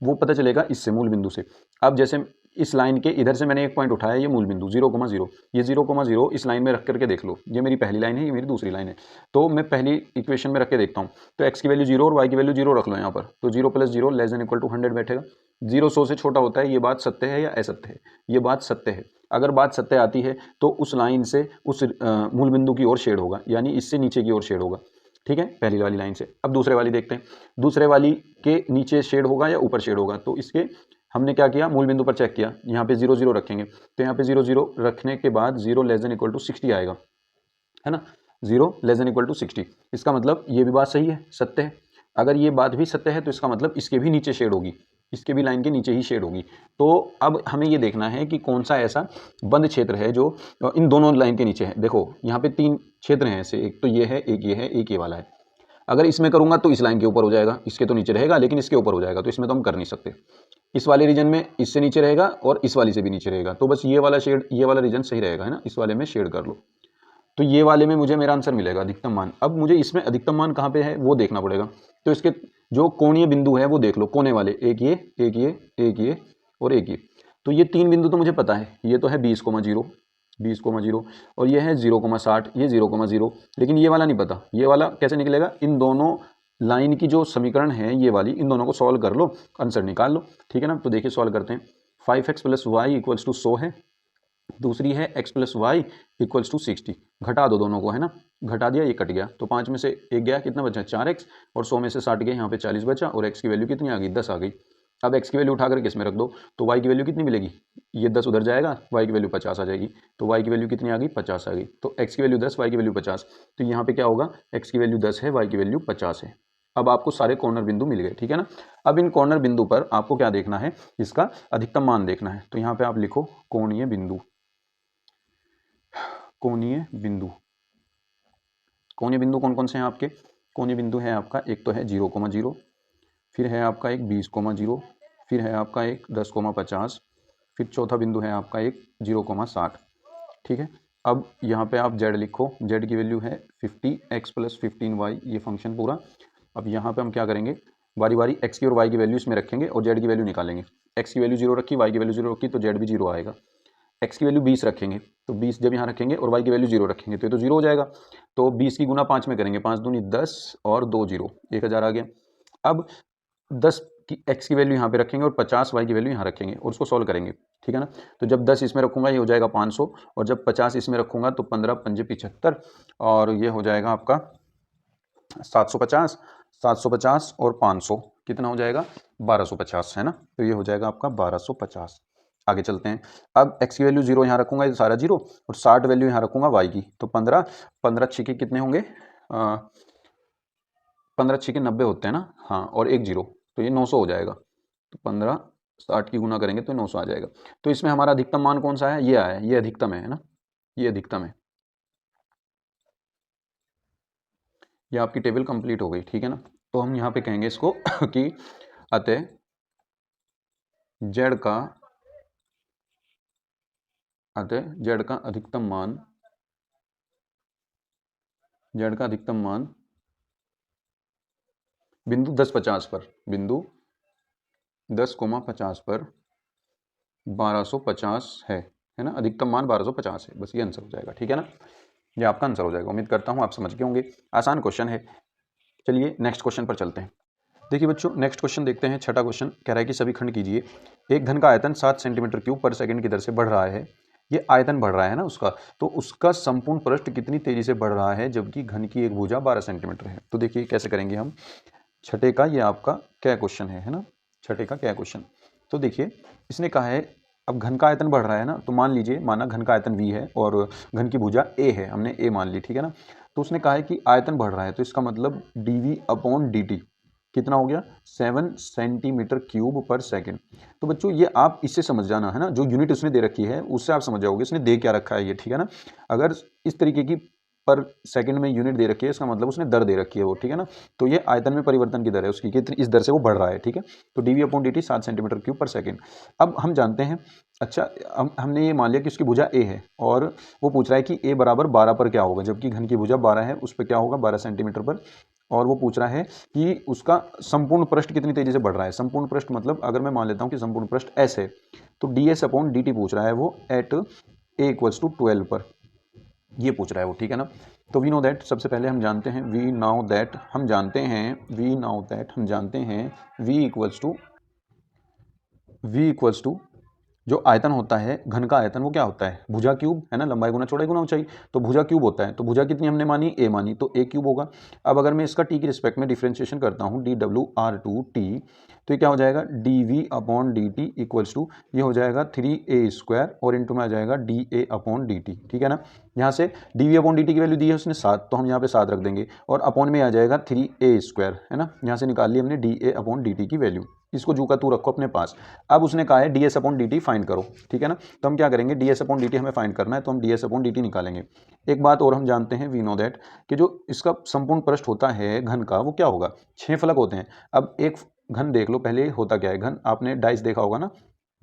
वो पता चलेगा इससे, मूल बिंदु से। अब जैसे इस लाइन के इधर से मैंने एक पॉइंट उठाया, ये मूल बिंदु 0,0, ये 0,0 इस लाइन में रख करके देख लो, ये मेरी पहली लाइन है, ये मेरी दूसरी लाइन है। तो मैं पहली इक्वेशन में रख के देखता हूँ, तो x की वैल्यू 0 और y की वैल्यू 0 रख लो यहाँ पर, तो 0 + 0 <= 100 बैठेगा। 0 100 से छोटा होता है, ये बात सत्य है या असत्य है, ये बात सत्य है। अगर बात सत्य आती है तो उस लाइन से उस मूल बिंदु की ओर शेड होगा, यानी इससे नीचे की ओर शेड होगा, ठीक है, पहली वाली लाइन से। अब दूसरे वाली देखते हैं, दूसरे वाली के नीचे शेड होगा या ऊपर शेड होगा। तो इसके हमने क्या किया, मूल बिंदु पर चेक किया, यहाँ पे 0 0 रखेंगे, तो यहाँ पे 0 0 रखने के बाद 0 <= 60 आएगा, है ना, 0 <= 60। इसका मतलब ये भी बात सही है, सत्य है। अगर ये बात भी सत्य है तो इसका मतलब इसके भी नीचे शेड होगी, इसके भी लाइन के नीचे ही शेड होगी। तो अब हमें ये देखना है कि कौन सा ऐसा बंद क्षेत्र है जो इन दोनों लाइन के नीचे है। देखो यहाँ पे 3 क्षेत्र हैं ऐसे, एक तो ये है, एक ये है, एक ये वाला है। अगर इसमें करूंगा तो इस लाइन के ऊपर हो जाएगा, इसके तो नीचे रहेगा, लेकिन इसके ऊपर हो जाएगा, तो इसमें तो हम कर नहीं सकते। इस वाले रीजन में इससे नीचे रहेगा और इस वाली से भी नीचे रहेगा, तो बस ये वाला शेड, ये वाला रीजन सही रहेगा, है ना, इस वाले में शेड कर लो। तो ये वाले में मुझे मेरा आंसर मिलेगा अधिकतम मान। अब मुझे इसमें अधिकतम मान कहाँ पे है वो देखना पड़ेगा। तो इसके जो कोणीय बिंदु है वो देख लो, कोने वाले, एक ये, एक ये, एक ये और एक ये। तो ये 3 बिंदु तो मुझे पता है, ये तो है 20,0, 20,0 और ये है 0,60, ये 0,0, लेकिन ये वाला नहीं पता। ये वाला कैसे निकलेगा, इन दोनों लाइन की जो समीकरण है ये वाली, इन दोनों को सॉल्व कर लो, आंसर निकाल लो, ठीक है ना। तो देखिए सॉल्व करते हैं, 5x + y = 100 है, दूसरी है x plus y equals to 60। घटा दो दोनों को, है ना, घटा दिया, ये कट गया, तो 5 में से एक गया, कितना बचा 4x, और 100 में से 60 गए, यहाँ पे 40 बचा, और x की वैल्यू कितनी आ गई 10 आ गई। अब x की वैल्यू उठाकर किस में रख दो, तो y की वैल्यू कितनी मिलेगी, ये 10 उधर जाएगा, y की वैल्यू 50 आ जाएगी, तो y की वैल्यू कितनी आ गई 50 आ गई, तो x की वैल्यू 10, y की वैल्यू 50, तो यहाँ पे क्या होगा, x की वैल्यू 10 है, y की वैल्यू 50 है। अब आपको सारे कॉर्नर बिंदु मिल गए, ठीक है ना। अब इन कॉर्नर बिंदु पर आपको क्या देखना है, इसका अधिकतम मान देखना है, तो यहाँ पे आप लिखो कोणीय बिंदु, कोणीय बिंदु। कोणीय बिंदु कौन कौन से हैं आपके, कोणीय बिंदु है आपका, एक तो है 0,0, फिर है आपका एक 20,0, फिर है आपका एक 10,50, फिर चौथा बिंदु है आपका एक 0,60, ठीक है। अब यहाँ पे आप z लिखो, z की वैल्यू है 50x प्लस 15y, ये फंक्शन पूरा। अब यहाँ पे हम क्या करेंगे, बारी बारी x की और y की वैल्यू इसमें रखेंगे और z की वैल्यू निकालेंगे। x की वैल्यू 0 रखी, y की वैल्यू 0 रखी, तो z भी 0 आएगा। x की वैल्यू 20 रखेंगे, तो 20 जब यहाँ रखेंगे और y की वैल्यू 0 रखेंगे तो ये तो 0 हो जाएगा। तो 20 की गुना 5 में करेंगे, 5 दूनी 10 और 2 0, 1000 आ गया। अब 10 की x की वैल्यू यहाँ पे रखेंगे और 50 y की वैल्यू यहाँ रखेंगे और उसको सॉल्व करेंगे, ठीक है ना। तो जब 10 इसमें रखूँगा ये हो जाएगा 500, और जब 50 इसमें रखूँगा तो 15 पंजे 75, और ये हो जाएगा आपका 750, 750 और 500 कितना हो जाएगा 1250, है ना। तो ये हो जाएगा आपका 1250। आगे चलते हैं। अब x की वैल्यू 0 यहाँ रखूँगा, ये सारा 0, और 60 वैल्यू यहाँ रखूँगा y की, तो 15 15 छिके कितने होंगे, 15 छिके 90 होते हैं ना, हाँ, और एक 0, तो ये 900 हो जाएगा। तो 15 60 की गुना करेंगे तो 900 आ जाएगा। तो इसमें हमारा अधिकतम मान कौन सा है, ये आया है, ये अधिकतम है ना, ये अधिकतम है। ये आपकी टेबल कंप्लीट हो गई, ठीक है ना। तो हम यहाँ पे कहेंगे इसको कि अतः जेड का अधिकतम मान, जेड का अधिकतम मान बिंदु 10,50 पर, बिंदु 10,50 पर 1250 है ना, अधिकतम मान 1250 है, बस ये आंसर हो जाएगा, ठीक है ना। ये आपका आंसर हो जाएगा। उम्मीद करता हूँ आप समझ गए होंगे, आसान क्वेश्चन है। चलिए नेक्स्ट क्वेश्चन पर चलते हैं। देखिए बच्चों, नेक्स्ट क्वेश्चन देखते हैं। छठा क्वेश्चन कह रहा है कि सभी खंड कीजिए, एक घन का आयतन 7 सेंटीमीटर क्यूब पर सेकंड की दर से बढ़ रहा है। ये आयतन बढ़ रहा है ना उसका, तो उसका संपूर्ण पृष्ठ कितनी तेजी से बढ़ रहा है जबकि घन की एक भुजा 12 सेंटीमीटर है। तो देखिए कैसे करेंगे हम, छठे का ये आपका क्या क्वेश्चन है ना, छठे का क्या क्वेश्चन। तो देखिए इसने कहा है, अब घन का आयतन बढ़ रहा है ना, तो मान लीजिए, माना घन का आयतन v है और घन की भुजा a है, हमने a मान ली, ठीक है ना। तो उसने कहा है कि आयतन बढ़ रहा है, तो इसका मतलब dv/dt कितना हो गया 7 सेंटीमीटर क्यूब पर सेकंड। तो बच्चों ये आप इससे समझ जाना है ना, जो यूनिट उसने दे रखी है उससे आप समझ जाओगे इसने दे क्या रखा है ये, ठीक है ना। अगर इस तरीके की पर सेकंड में यूनिट दे रखी है, इसका मतलब उसने दर दे रखी है वो, ठीक है ना। तो ये आयतन में परिवर्तन की दर है उसकी, कितनी इस दर से वो बढ़ रहा है, ठीक है। तो dv/dt 7 सेंटीमीटर क्यूब पर सेकंड। अब हम जानते हैं, अच्छा हमने ये मान लिया कि उसकी भुजा a है, और वो पूछ रहा है कि a बराबर 12 पर क्या होगा, जबकि घन की भुजा 12 है, उस पर क्या होगा 12 सेंटीमीटर पर। और वो पूछ रहा है कि उसका संपूर्ण पृष्ठ कितनी तेजी से बढ़ रहा है। संपूर्ण पृष्ठ मतलब अगर मैं मान लेता हूँ कि संपूर्ण पृष्ठ s है, तो ds/dt पूछ रहा है वो एट a = 12 पर, ये पूछ रहा है वो, ठीक है ना। तो वी नो दैट, सबसे पहले हम जानते हैं वी नाउ दैट, हम जानते हैं v इक्वल्स टू जो आयतन होता है घन का आयतन, वो क्या होता है भुजा क्यूब, है ना, लंबाई गुना चौड़ाई गुना ऊंचाई। तो भुजा क्यूब होता है, तो भुजा कितनी हमने मानी a मानी, तो a क्यूब होगा। अब अगर मैं इसका t की रिस्पेक्ट में डिफ्रेंशिएशन करता हूँ dw/2t, तो ये क्या हो जाएगा dv/dt इक्वल्स टू, ये हो जाएगा 3a² और इंटू में आ जाएगा dA/dt, ठीक है ना। यहाँ से dv/dt की वैल्यू दी है उसने 7, तो हम यहाँ पे 7 रख देंगे, और अपॉन में आ जाएगा 3a², है ना। यहाँ से निकाल ली हमने dA/dt की वैल्यू, इसको जू का तू रखो अपने पास। अब उसने कहा है ds/dt फाइंड करो, ठीक है ना। तो हम क्या करेंगे, ds/dt हमें फाइंड करना है, तो हम ds/dt निकालेंगे। एक बात और हम जानते हैं, वी नो दैट, कि जो इसका संपूर्ण पृष्ठ होता है घन का, वो क्या होगा 6 फलक होते हैं। अब एक घन देख लो पहले होता क्या है घन, आपने डाइस देखा होगा ना,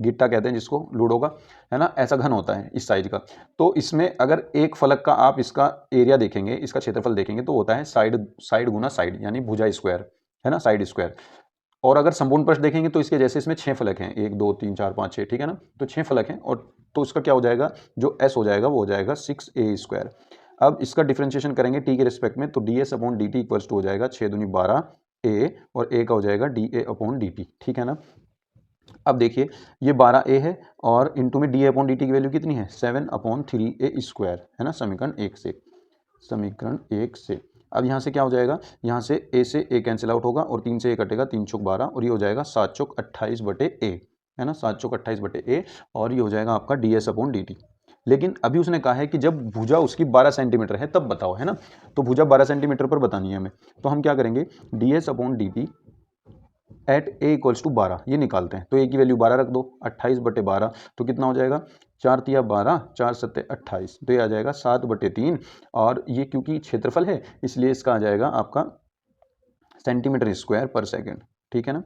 गिट्टा कहते हैं जिसको, लूडो का, है ना, ऐसा घन होता है इस साइज का। तो इसमें अगर एक फलक का आप इसका एरिया देखेंगे, इसका क्षेत्रफल देखेंगे, तो होता है साइड गुना साइड, यानी भुजा स्क्वायर, है ना, साइड स्क्वायर। और अगर संपूर्ण पृष्ठ देखेंगे तो इसके जैसे इसमें 6 फलक हैं, 1 2 3 4 5 6, ठीक है ना। तो 6 फलक हैं, और तो इसका क्या हो जाएगा, जो s हो जाएगा वो हो जाएगा 6a²। अब इसका डिफरेंशिएशन करेंगे t के रिस्पेक्ट में, तो ds/dt इक्वल्स टू हो जाएगा 6 दूनी 12 a, और a का हो जाएगा dA/dt, ठीक है ना। अब देखिए ये 12a है और इंटू में डी अपॉन डी टी की वैल्यू कितनी है 7/3a² है ना, समीकरण 1 से, समीकरण 1 से। अब यहाँ से क्या हो जाएगा, यहाँ से a से a कैंसिल आउट होगा और 3 से a कटेगा, 3 चौक 12 और ये हो जाएगा 7 चौक 28/a है ना, 7 चौक 28/a और ये हो जाएगा आपका ds/dt। लेकिन अभी उसने कहा है कि जब भुजा उसकी 12 सेंटीमीटर है तब बताओ, है ना, तो भुजा 12 सेंटीमीटर पर बतानी है हमें, तो हम क्या करेंगे ds/dt eight A equals to 12 ये निकालते हैं, तो ए की वैल्यू 12 रख दो, 28/12 तो कितना हो जाएगा 4 तिया 12, 4 सत्ते 28, तो ये आ जाएगा 7/3 और ये क्योंकि क्षेत्रफल है इसलिए इसका आ जाएगा आपका सेंटीमीटर स्क्वायर पर सेकेंड, ठीक है ना।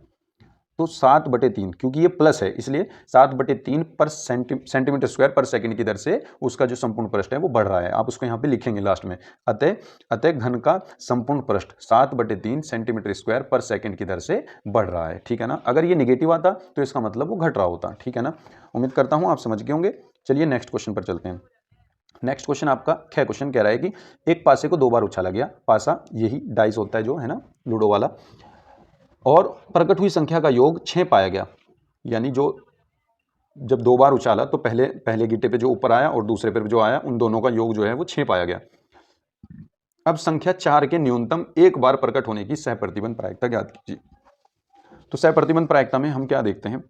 तो 7/3 क्योंकि ये प्लस है इसलिए 7/3 पर सेंटीमीटर स्क्वायर पर सेकंड की दर से उसका जो संपूर्ण पृष्ठ है वो बढ़ रहा है, आप उसको यहाँ पे लिखेंगे लास्ट में, अतः घन का संपूर्ण पृष्ठ 7/3 सेंटीमीटर स्क्वायर पर सेकंड की दर से बढ़ रहा है, ठीक है ना। अगर ये निगेटिव आता तो इसका मतलब वो घट रहा होता, ठीक है ना। उम्मीद करता हूँ आप समझ गए होंगे। चलिए नेक्स्ट क्वेश्चन पर चलते हैं। नेक्स्ट क्वेश्चन आपका ख क्वेश्चन कह रहा है कि एक पासे को 2 बार उछाला गया, पासा यही डाइस होता है जो है ना लूडो वाला, और प्रकट हुई संख्या का योग 6 पाया गया, यानी जो जब 2 बार उछाला तो पहले गिट्टे पे जो ऊपर आया और दूसरे पे जो आया उन दोनों का योग जो है वो 6 पाया गया। अब संख्या 4 के न्यूनतम एक बार प्रकट होने की सहप्रतिबंध प्रायिकता ज्ञात कीजिए। तो सहप्रतिबंध प्रायिकता में हम क्या देखते हैं,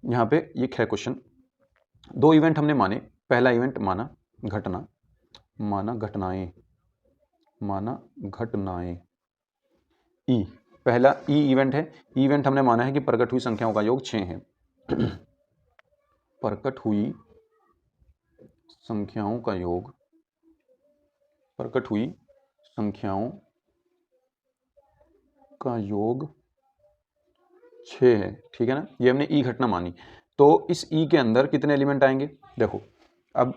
यहाँ पे ये ख क्वेश्चन 2 इवेंट हमने माने, पहला इवेंट माना घटना, माना घटनाएं ई, पहला ई इवेंट है, इवेंट हमने माना है कि प्रकट हुई संख्याओं का योग 6 है। प्रकट हुई संख्याओं का योग, प्रकट हुई संख्याओं का योग 6 है, ठीक है ना, ये हमने ई घटना मानी। तो इस ई के अंदर कितने एलिमेंट आएंगे, देखो अब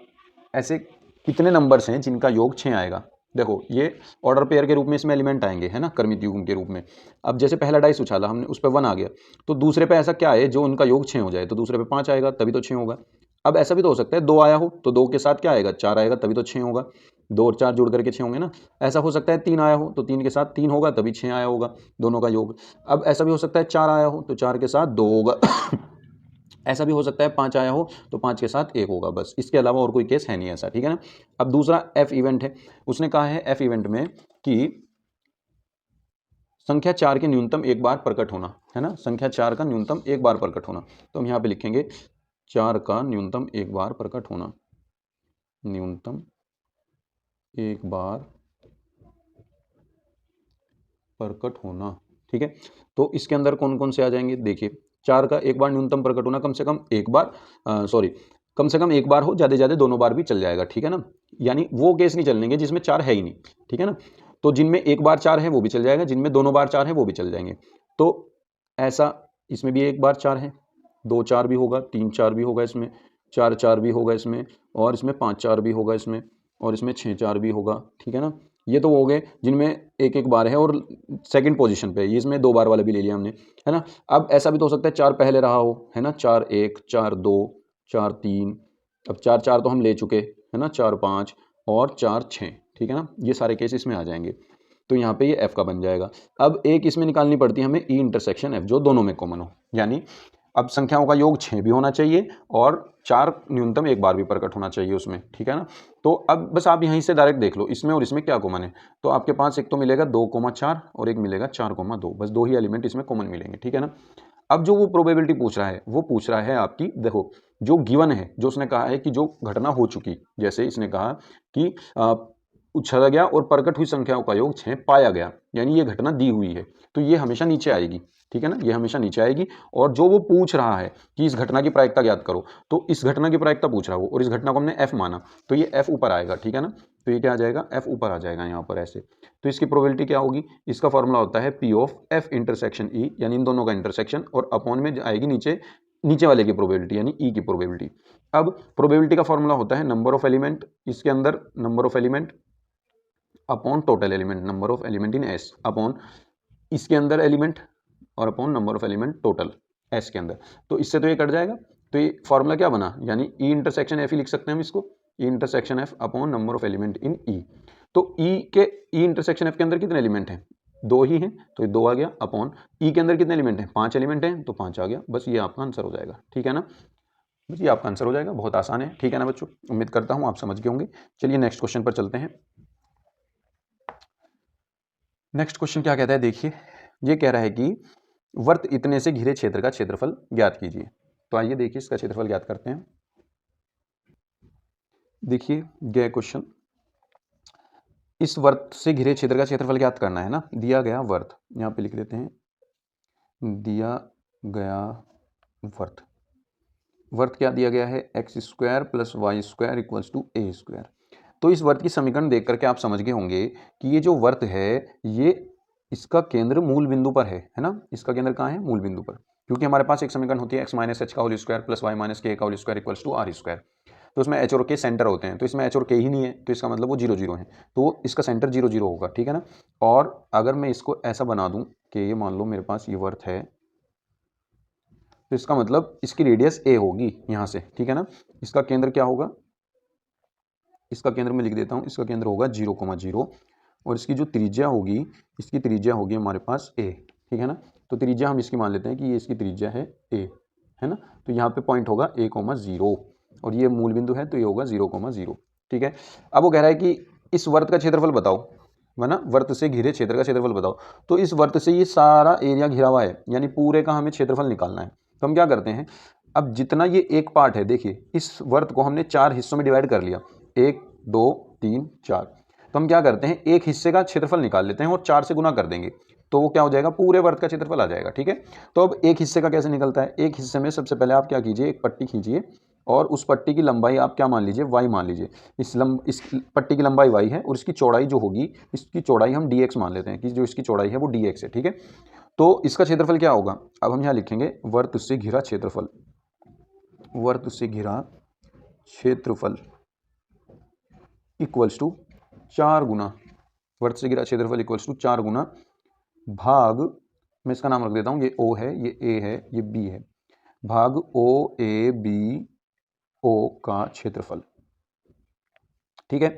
ऐसे कितने नंबर्स हैं जिनका योग 6 आएगा, देखो ये ऑर्डर पेयर के रूप में इसमें एलिमेंट आएंगे, है ना, क्रमित युग्म के रूप में। अब जैसे पहला डाइस उछाला हमने उस पर 1 आ गया, तो दूसरे पे ऐसा क्या है जो उनका योग 6 हो जाए, तो दूसरे पे 5 आएगा तभी तो 6 होगा। अब ऐसा भी तो हो सकता है 2 आया हो तो 2 के साथ क्या आएगा 4 आएगा तभी तो 6 होगा, 2 और 4 जुड़ करके 6 होंगे ना। ऐसा हो सकता है 3 आया हो तो 3 के साथ 3 होगा तभी 6 आया होगा दोनों का योग। अब ऐसा भी हो सकता है 4 आया हो तो 4 के साथ 2 होगा ऐसा भी हो सकता है 5 आया हो तो 5 के साथ 1 होगा, बस इसके अलावा और कोई केस है नहीं ऐसा, ठीक है ना। अब दूसरा एफ इवेंट है, उसने कहा है एफ इवेंट में कि संख्या 4 के न्यूनतम एक बार प्रकट होना, है ना, संख्या 4 का न्यूनतम एक बार प्रकट होना, तो हम यहाँ पे लिखेंगे 4 का न्यूनतम एक बार प्रकट होना, न्यूनतम एक बार प्रकट होना, ठीक है। तो इसके अंदर कौन कौन से आ जाएंगे, देखिए 4 का एक बार न्यूनतम प्रकट होना, कम से कम एक बार कम से कम एक बार हो, ज़्यादा ज़्यादा दोनों बार भी चल जाएगा, ठीक है ना। यानी वो केस नहीं चलेंगे जिसमें 4 है ही नहीं, ठीक है ना। तो जिनमें एक बार 4 है वो भी चल जाएगा, जिनमें दोनों बार 4 है वो भी चल जाएंगे। तो ऐसा इसमें भी एक बार 4 है, 2 4 भी होगा, 3 4 भी होगा इसमें, 4 4 भी होगा इसमें, और इसमें 5 4 भी होगा इसमें, और इसमें 6 4 भी होगा, ठीक है ना। ये तो हो गए जिनमें एक एक बार है और सेकंड पोजीशन पे, ये इसमें 2 बार वाला भी ले लिया हमने, है ना। अब ऐसा भी तो हो सकता है 4 पहले रहा हो, है ना, 4 1 4 2 4 3, अब 4 4 तो हम ले चुके, है ना, 4 5 और 4 6, ठीक है ना, ये सारे केस इसमें आ जाएंगे। तो यहाँ पे ये एफ का बन जाएगा। अब एक इसमें निकालनी पड़ती है हमें ई इंटरसेक्शन एफ, जो दोनों में कॉमन हो, यानी अब संख्याओं का योग 6 भी होना चाहिए और 4 न्यूनतम एक बार भी प्रकट होना चाहिए उसमें, ठीक है ना। तो अब बस आप यहीं से डायरेक्ट देख लो इसमें और इसमें क्या कॉमन है, तो आपके पास एक तो मिलेगा 2,4 और एक मिलेगा 4,2, बस 2 ही एलिमेंट इसमें कॉमन मिलेंगे, ठीक है ना। अब जो वो प्रोबेबिलिटी पूछ रहा है वो पूछ रहा है आपकी, देखो जो गिवन है, जो उसने कहा है कि जो घटना हो चुकी, जैसे इसने कहा कि उछाला गया और प्रकट हुई संख्याओं का योग 6 पाया गया, यानी ये घटना दी हुई है, तो ये हमेशा नीचे आएगी, ठीक है ना, ये हमेशा नीचे आएगी। और जो वो पूछ रहा है कि इस घटना की प्रायिकता ज्ञात करो, तो इस घटना की प्रायिकता पूछ रहा है वो, और इस घटना को हमने एफ माना, तो ये एफ ऊपर आएगा, ठीक है ना। तो ये क्या आ जाएगा, एफ ऊपर आ जाएगा यहाँ पर ऐसे। तो इसकी प्रोबेबिलिटी क्या होगी, इसका फॉर्मूला होता है P of F intersection E, यानी इन दोनों का इंटरसेक्शन, और अपॉन में आएगी नीचे वाले की प्रोबेबिलिटी, यानी ई की प्रोबेबिलिटी। अब प्रोबेबिलिटी का फॉर्मूला होता है नंबर ऑफ एलिमेंट, इसके अंदर number of element upon total element, number of element in S, upon इसके अंदर एलिमेंट और upon number of element total S के अंदर। तो इससे तो ये कट जाएगा, तो ये फॉर्मूला क्या बना, यानी ई इंटरसेक्शन एफ ही लिख सकते हैं हम इसको, E intersection F upon number of element in E. तो ई इंटरसेक्शन एफ के अंदर कितने एलिमेंट हैं, 2 ही हैं तो ये 2 आ गया अपॉन ई के अंदर कितने एलिमेंट हैं, 5 एलिमेंट हैं तो 5 आ गया। बस ये आपका आंसर हो जाएगा, ठीक है ना, बस ये आपका आंसर हो जाएगा। बहुत आसान है, ठीक है ना बच्चों, उम्मीद करता हूँ आप समझ गए होंगे। चलिए नेक्स्ट क्वेश्चन पर चलते हैं। नेक्स्ट क्वेश्चन क्या कहता है, देखिए ये कह रहा है कि वर्त इतने से घिरे क्षेत्र का क्षेत्रफल ज्ञात कीजिए। तो आइए देखिए इसका क्षेत्रफल ज्ञात करते हैं। देखिए गया क्वेश्चन, इस वर्त से घिरे क्षेत्र का क्षेत्रफल ज्ञात करना है ना, दिया गया वर्त, यहाँ पे लिख देते हैं दिया गया वर्त। वर्त क्या दिया गया है, x square plus y square equals to a square. तो इस वर्त की समीकरण देख करके आप समझ गए होंगे कि ये जो वर्त है ये इसका केंद्र मूल बिंदु पर है ना, इसका केंद्र कहाँ है, मूल बिंदु पर, क्योंकि हमारे पास एक समीकरण होती है एक्स माइनस एच का whole square plus y minus k का whole square equals to r square. तो उसमें एच और के सेंटर होते हैं, तो इसमें एच और के ही नहीं है, तो इसका मतलब वो 0 0 है, तो इसका सेंटर 0 0 होगा, ठीक है ना। और अगर मैं इसको ऐसा बना दूं कि ये मान लो मेरे पास ये वर्त है, तो इसका मतलब इसकी रेडियस ए होगी यहाँ से, ठीक है ना। इसका केंद्र क्या होगा, इसका केंद्र मैं लिख देता हूँ, इसका केंद्र होगा 0,0 और इसकी जो त्रिज्या होगी, इसकी त्रिज्या होगी हमारे पास ए, ठीक है ना। तो त्रिज्या हम इसकी मान लेते हैं कि ये इसकी त्रिज्या है ए, है ना। तो यहाँ पे पॉइंट होगा a,0 और ये मूल बिंदु है तो ये होगा 0,0, ठीक है। अब वो कह रहा है कि इस वर्त का क्षेत्रफल बताओ, है ना, वर्त से घिरे क्षेत्र का क्षेत्रफल बताओ। तो इस वर्त से ये सारा एरिया घिरा हुआ है, यानी पूरे का हमें क्षेत्रफल निकालना है। तो हम क्या करते हैं, अब जितना ये एक पार्ट है, देखिए इस वर्त को हमने 4 हिस्सों में डिवाइड कर लिया, 1 2 3 4। तो हम क्या करते हैं, एक हिस्से का क्षेत्रफल निकाल लेते हैं और 4 से गुना कर देंगे, तो वो क्या हो जाएगा, पूरे वर्त का क्षेत्रफल आ जाएगा, ठीक है। तो अब एक हिस्से का कैसे निकलता है, एक हिस्से में सबसे पहले आप क्या कीजिए, एक पट्टी खींचिए और उस पट्टी की लंबाई आप क्या मान लीजिए, y मान लीजिए। इस पट्टी की लंबाई y है और इसकी चौड़ाई जो होगी, इसकी चौड़ाई हम dx मान लेते हैं कि जो इसकी चौड़ाई है वो dx है, ठीक है। तो इसका क्षेत्रफल क्या होगा, अब हम यहाँ लिखेंगे वर्त से घिरा क्षेत्रफल, वर्त से घिरा क्षेत्रफल इक्वल्स टू 4 गुना, वर्त से घिरा क्षेत्रफल इक्वल्स टू 4 गुना भाग, मैं इसका नाम रख देता हूँ, ये O है, ये A है, ये B है, भाग OABO का क्षेत्रफल, ठीक है।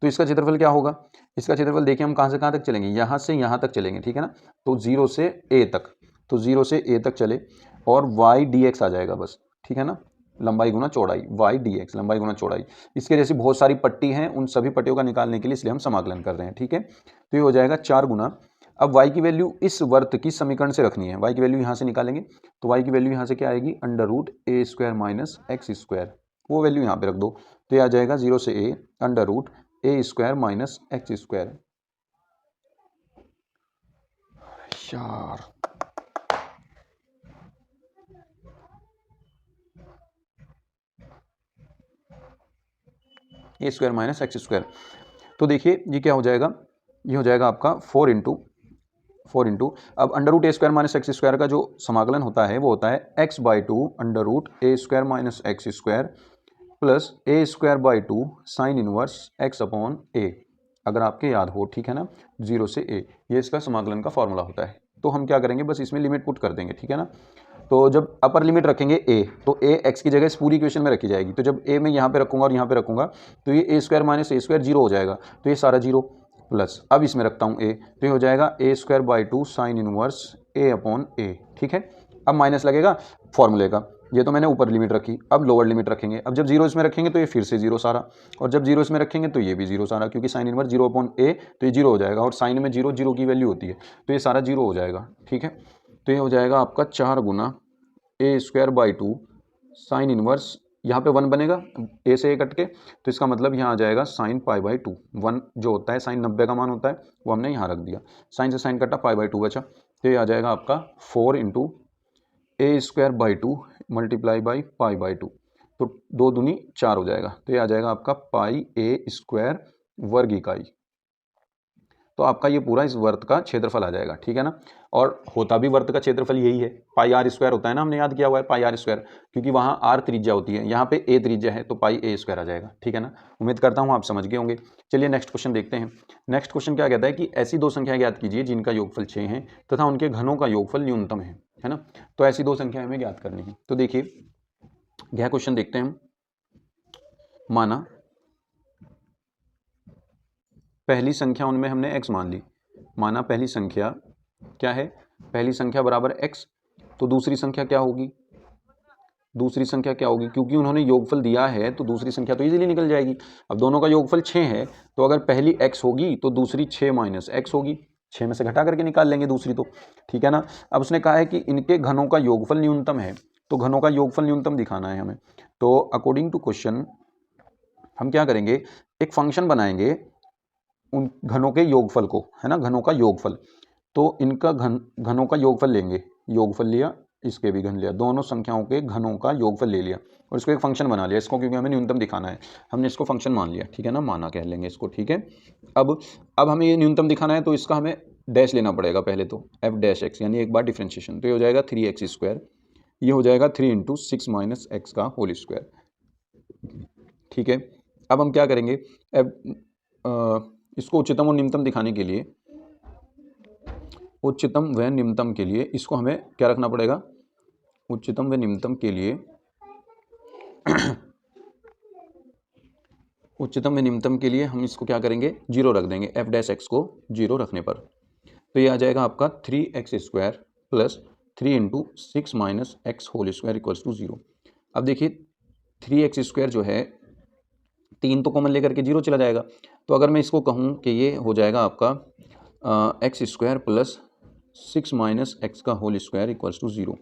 तो इसका क्षेत्रफल क्या होगा, इसका क्षेत्रफल देखिए हम कहाँ से कहाँ तक चलेंगे, यहाँ से यहाँ तक चलेंगे, ठीक है ना। तो 0 से A तक, तो 0 से A तक चले और y dx आ जाएगा बस, ठीक है ना, लंबाई गुना चौड़ाई, y dx लंबाई गुना चौड़ाई। इसके जैसी बहुत सारी पट्टी हैं, उन सभी पट्टियों का निकालने के लिए इसलिए हम समाकलन कर रहे हैं, ठीक है। तो ये हो जाएगा 4 गुना, अब y की वैल्यू इस वर्त की समीकरण से रखनी है, y की वैल्यू यहाँ से निकालेंगे, तो y की वैल्यू यहाँ से क्या आएगी, √a² माइनस x², वो वैल्यू यहाँ पे रख दो, तो ये आ जाएगा 0 से a √a² माइनस x²। यार a² माइनस x², तो देखिए ये क्या हो जाएगा, ये हो जाएगा आपका 4 इंटू अब √a² माइनस x² का जो समाकलन होता है वो होता है x/2 √a² minus x² plus a²/2 sine inverse x/a, अगर आपके याद हो, ठीक है ना, 0 से a, ये इसका समाकलन का फॉर्मूला होता है। तो हम क्या करेंगे, बस इसमें लिमिट पुट कर देंगे, ठीक है ना। तो जब अपर लिमिट रखेंगे a, तो a x की जगह इस पूरी इक्वेशन में रखी जाएगी, तो जब a मैं यहाँ पे रखूंगा और यहाँ पे रखूंगा तो ये a² माइनस a² 0 हो जाएगा, तो ये सारा 0 प्लस, अब इसमें रखता हूँ a, तो ये हो जाएगा a²/2 साइन इनवर्स a/a, ठीक है। अब माइनस लगेगा फॉर्मूले का, ये तो मैंने ऊपर लिमिट रखी, अब लोअर लिमिट रखेंगे, अब जब 0 इसमें रखेंगे तो ये फिर से 0 सारा, और जब 0 इसमें रखेंगे तो ये भी 0 सारा, क्योंकि साइन इनवर्स 0/a, तो ये 0 हो जाएगा, और साइन में 0 0 की वैल्यू होती है, तो ये सारा 0 हो जाएगा, ठीक है। तो ये हो जाएगा आपका 4 गुना a²/2 साइन इनवर्स, यहाँ पे 1 बनेगा a से a कट के, तो इसका मतलब यहाँ आ जाएगा साइन π/2, 1 जो होता है साइन 90 का मान होता है वो हमने यहाँ रख दिया, साइन से साइन कटा π/2 बचा, तो ये आ जाएगा आपका 4 इंटू a²/2 मल्टीप्लाई बाई π/2, तो 2 दूनी 4 हो जाएगा, तो ये आ जाएगा आपका πa² वर्ग इकाई। तो आपका ये पूरा इस वर्त का क्षेत्रफल आ जाएगा, ठीक है ना। और होता भी वर्त का क्षेत्रफल यही है, πr² होता है ना, हमने याद किया हुआ है πr², क्योंकि वहाँ r त्रिज्या होती है, यहाँ पे a त्रिज्या है, तो πa² आ जाएगा, ठीक है ना। उम्मीद करता हूँ आप समझ गए होंगे। चलिए नेक्स्ट क्वेश्चन देखते हैं। नेक्स्ट क्वेश्चन क्या कहता है कि ऐसी 2 संख्याएं ज्ञात कीजिए जिनका योगफल 6 है तथा उनके घनों का योगफल न्यूनतम है ना। तो ऐसी 2 संख्याएं हमें ज्ञात करनी है। तो देखिए यह क्वेश्चन देखते हैं हम। माना पहली संख्या उनमें हमने x मान ली, माना पहली संख्या क्या है, पहली संख्या बराबर x, तो दूसरी संख्या क्या होगी, दूसरी संख्या क्या होगी, क्योंकि उन्होंने योगफल दिया है तो दूसरी संख्या तो इजीली निकल जाएगी। अब दोनों का योगफल 6 है, तो अगर पहली x होगी तो दूसरी 6 माइनस x होगी, 6 में से घटा करके निकाल लेंगे दूसरी तो, ठीक है ना। अब उसने कहा है कि इनके घनों का योगफल न्यूनतम है, तो घनों का योगफल न्यूनतम दिखाना है हमें। तो अकॉर्डिंग टू क्वेश्चन हम क्या करेंगे, एक फंक्शन बनाएंगे उन घनों के योगफल को, है ना, घनों का योगफल। तो इनका घनों का योगफल लेंगे, योगफल लिया, इसके भी घन लिया, दोनों संख्याओं के घनों का योगफल ले लिया और इसको एक फंक्शन बना लिया इसको, क्योंकि हमें न्यूनतम दिखाना है, हमने इसको फंक्शन मान लिया, ठीक है ना, माना कह लेंगे इसको, ठीक है। अब हमें ये न्यूनतम दिखाना है तो इसका हमें डैश लेना पड़ेगा पहले तो, एफ डैश एक्स, यानी एक बार डिफ्रेंशिएशन, तो ये हो जाएगा 3x², ये हो जाएगा 3 × 6 - x का होल स्क्वायर, ठीक है। अब हम क्या करेंगे, इसको उच्चतम और निम्नतम दिखाने के लिए, उच्चतम व निम्नतम के लिए इसको हमें क्या रखना पड़ेगा, उच्चतम व निम्नतम के लिए उच्चतम व निम्नतम के लिए हम इसको क्या करेंगे, 0 रख देंगे, एफ डैश एक्स को 0 रखने पर, तो ये आ जाएगा आपका 3x² + 3 × 6 - x होल स्क्वायर = 0। अब देखिए 3x² जो है 3 तो कॉमन लेकर के 0 चला जाएगा, तो अगर मैं इसको कहूँ कि ये हो जाएगा आपका x² + 6 - x का होल स्क्वायर = 0,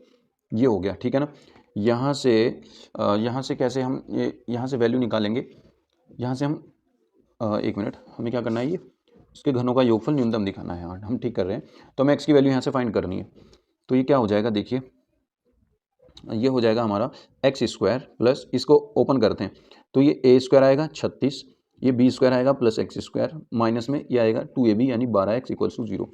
ये हो गया, ठीक है ना। यहाँ से कैसे हम यहाँ से वैल्यू निकालेंगे, यहाँ से हम एक मिनट, हमें क्या करना है, ये इसके घनों का योगफल न्यूनतम दिखाना है, हाँ हम ठीक कर रहे हैं। तो हमें x की वैल्यू यहाँ से फाइंड करनी है, तो ये क्या हो जाएगा, देखिए ये हो जाएगा हमारा x² प्लस, इसको ओपन करते हैं तो ये a² आएगा 36, ये b² आएगा प्लस x² माइनस में ये आएगा 2ab यानी 12x = 0।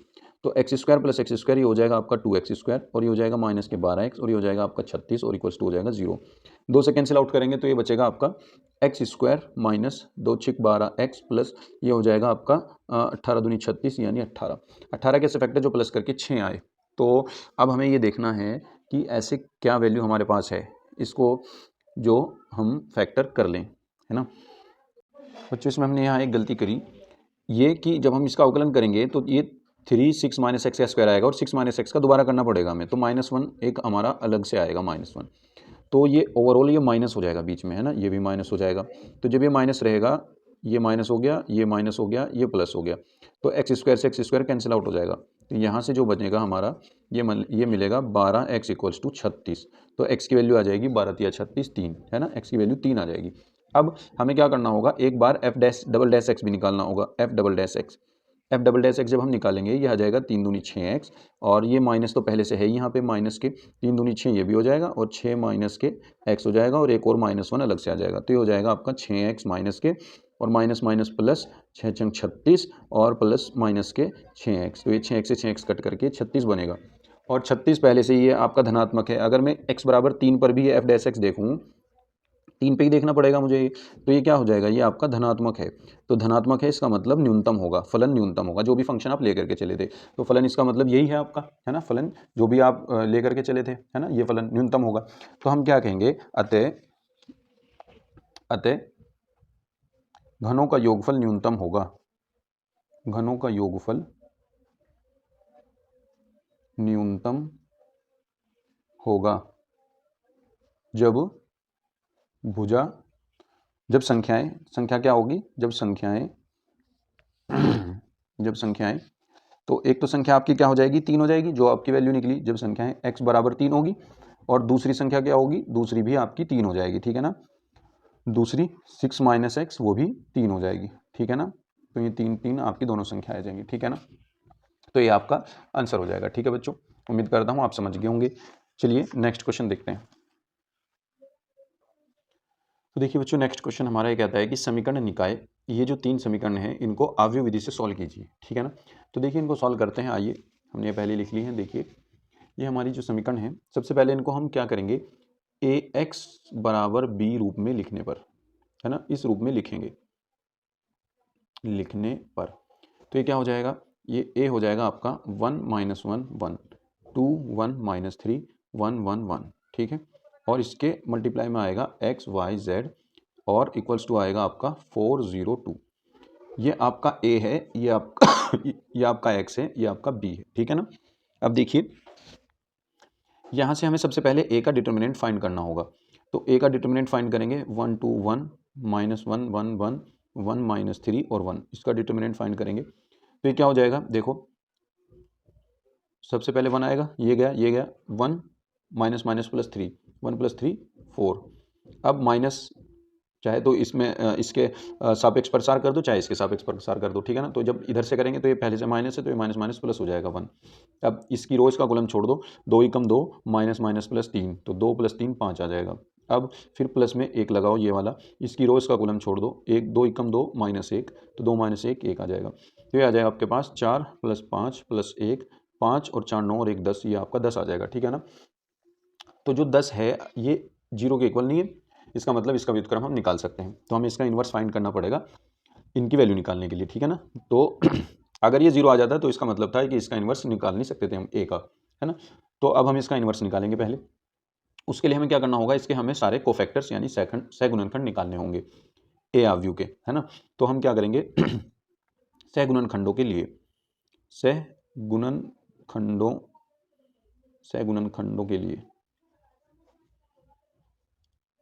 तो x² प्लस x² ये हो जाएगा आपका 2x² और ये हो जाएगा माइनस के 12x और ये हो जाएगा आपका 36 और इक्वल्स टू हो जाएगा 0। 2 से कैंसिल आउट करेंगे तो ये बचेगा आपका x² माइनस 2 × 12x प्लस ये हो जाएगा आपका 18 दूनी 36 यानी 18 कैसे फैक्टर जो प्लस करके 6 आए। तो अब हमें ये देखना है कि ऐसे क्या वैल्यू हमारे पास है, इसको जो हम फैक्टर कर लें, है ना। बच्चों इसमें हमने यहाँ एक गलती करी, ये कि जब हम इसका अवकलन करेंगे तो ये 3 6 - x का स्क्वायर आएगा और 6 - x का दोबारा करना पड़ेगा हमें, तो -1 एक हमारा अलग से आएगा -1, तो ये ओवरऑल ये माइनस हो जाएगा बीच में, है ना, ये भी माइनस हो जाएगा। तो जब ये माइनस रहेगा, ये माइनस हो गया, ये माइनस हो गया, ये प्लस हो गया, तो x² से x² कैंसिल आउट हो जाएगा, तो यहाँ से जो बचेगा हमारा ये मिलेगा 12x = 36, तो x की वैल्यू आ जाएगी 12 × 36 3, है ना, x की वैल्यू 3 आ जाएगी। अब हमें क्या करना होगा, एक बार f डबल डैश x भी निकालना होगा, f डबल डैश x जब हम निकालेंगे ये आ जाएगा 3 दूनी 6x और ये माइनस तो पहले से है यहाँ पे माइनस के 3 दूनी 6 ये भी हो जाएगा और 6 माइनस के x हो जाएगा और एक और -1 अलग से आ जाएगा, तो ये हो जाएगा आपका 6x माइनस के और माइनस माइनस प्लस 6 × 36 और प्लस माइनस के 6x, तो ये 6x से 6x कट करके 36 बनेगा और 36 पहले से ये आपका धनात्मक है। अगर मैं x = 3 पर भी f डैश x देखूँ, 3 पे ही देखना पड़ेगा मुझे, तो ये क्या हो जाएगा, ये आपका धनात्मक है, तो धनात्मक है इसका मतलब न्यूनतम होगा, फलन न्यूनतम होगा, जो भी फंक्शन आप लेकर के चले थे, तो फलन इसका मतलब यही है आपका, है ना, फलन जो भी आप लेकर के चले थे, है ना, ये फलन न्यूनतम होगा। तो हम क्या कहेंगे, अतः घनों का योगफल न्यूनतम होगा, घनों का योगफल न्यूनतम होगा जब भुजा, जब संख्या क्या होगी, जब संख्याएं तो एक तो संख्या आपकी क्या हो जाएगी, 3 हो जाएगी, जो आपकी वैल्यू निकली, जब संख्याएं x = 3 होगी और दूसरी संख्या क्या होगी, दूसरी भी आपकी 3 हो जाएगी, ठीक है ना, दूसरी 6 - x वो भी 3 हो जाएगी, ठीक है ना, तो ये 3 आपकी दोनों संख्याएं आ जाएंगी, ठीक है ना, तो ये आपका आंसर हो जाएगा, ठीक है बच्चों, उम्मीद करता हूँ आप समझ गए होंगे। चलिए नेक्स्ट क्वेश्चन देखते हैं। तो देखिए बच्चों नेक्स्ट क्वेश्चन हमारा ये कहता है कि समीकरण निकाय, ये जो 3 समीकरण हैं इनको आव्यूह विधि से सॉल्व कीजिए, ठीक है ना। तो देखिए इनको सॉल्व करते हैं, आइए, हमने ये पहले लिख ली है, देखिए ये हमारी जो समीकरण है, सबसे पहले इनको हम क्या करेंगे, ax = b रूप में लिखने पर, है ना, इस रूप में लिखेंगे, लिखने पर तो ये क्या हो जाएगा, ये a हो जाएगा आपका 1 - 1 1 2 1 - 3 1 1 1, ठीक है, और इसके मल्टीप्लाई में आएगा x y z और इक्वल्स टू आएगा आपका 4 0 2, ये आपका ए है, ये आपका ये आपका एक्स है, ये आपका बी है, ठीक है ना। अब देखिए यहाँ से हमें सबसे पहले ए का डिटर्मिनेंट फाइंड करना होगा। तो ए का डिटर्मिनेंट फाइंड करेंगे 1 2 1 -1 1 1 1 -3 और 1, इसका डिटर्मिनेंट फाइंड करेंगे तो ये क्या हो जाएगा। देखो सबसे पहले 1 आएगा, ये गया 1 माइनस माइनस प्लस 3, 1 + 3 4। अब माइनस चाहे तो इसमें इसके सापेक्ष प्रसार कर दो, चाहे इसके सापेक्ष प्रसार कर दो, ठीक है ना। तो जब इधर से करेंगे तो ये पहले से माइनस है तो ये माइनस माइनस प्लस हो जाएगा 1। अब इसकी रो इसका कॉलम छोड़ दो, 2 × 2 माइनस माइनस प्लस 3, तो 2 + 3 5 आ जाएगा। अब फिर प्लस में 1 लगाओ ये वाला, इसकी रो इसका कॉलम छोड़ दो, 2 × 2 -1, तो 2 - 1 1 आ जाएगा। तो ये आ जाएगा आपके पास 4 + 5 + 1 5 और 4 9 और 1 10, ये आपका 10 आ जाएगा, ठीक है ना। तो जो 10 है ये 0 के इक्वल नहीं है, इसका मतलब इसका व्युत्क्रम हम निकाल सकते हैं। तो हमें इसका इन्वर्स फाइंड करना पड़ेगा इनकी वैल्यू निकालने के लिए, ठीक है ना। तो अगर ये 0 आ जाता है तो इसका मतलब था कि इसका इन्वर्स निकाल नहीं सकते थे हम ए का, है ना। तो अब हम इसका इन्वर्स निकालेंगे पहले। उसके लिए हमें क्या करना होगा, इसके हमें सारे कोफैक्टर्स यानी सहगुणनखंड निकालने होंगे ए आव्यूह के, है ना। तो हम क्या करेंगे सहगुणनखंडों के लिए सहगुणनखंडों के लिए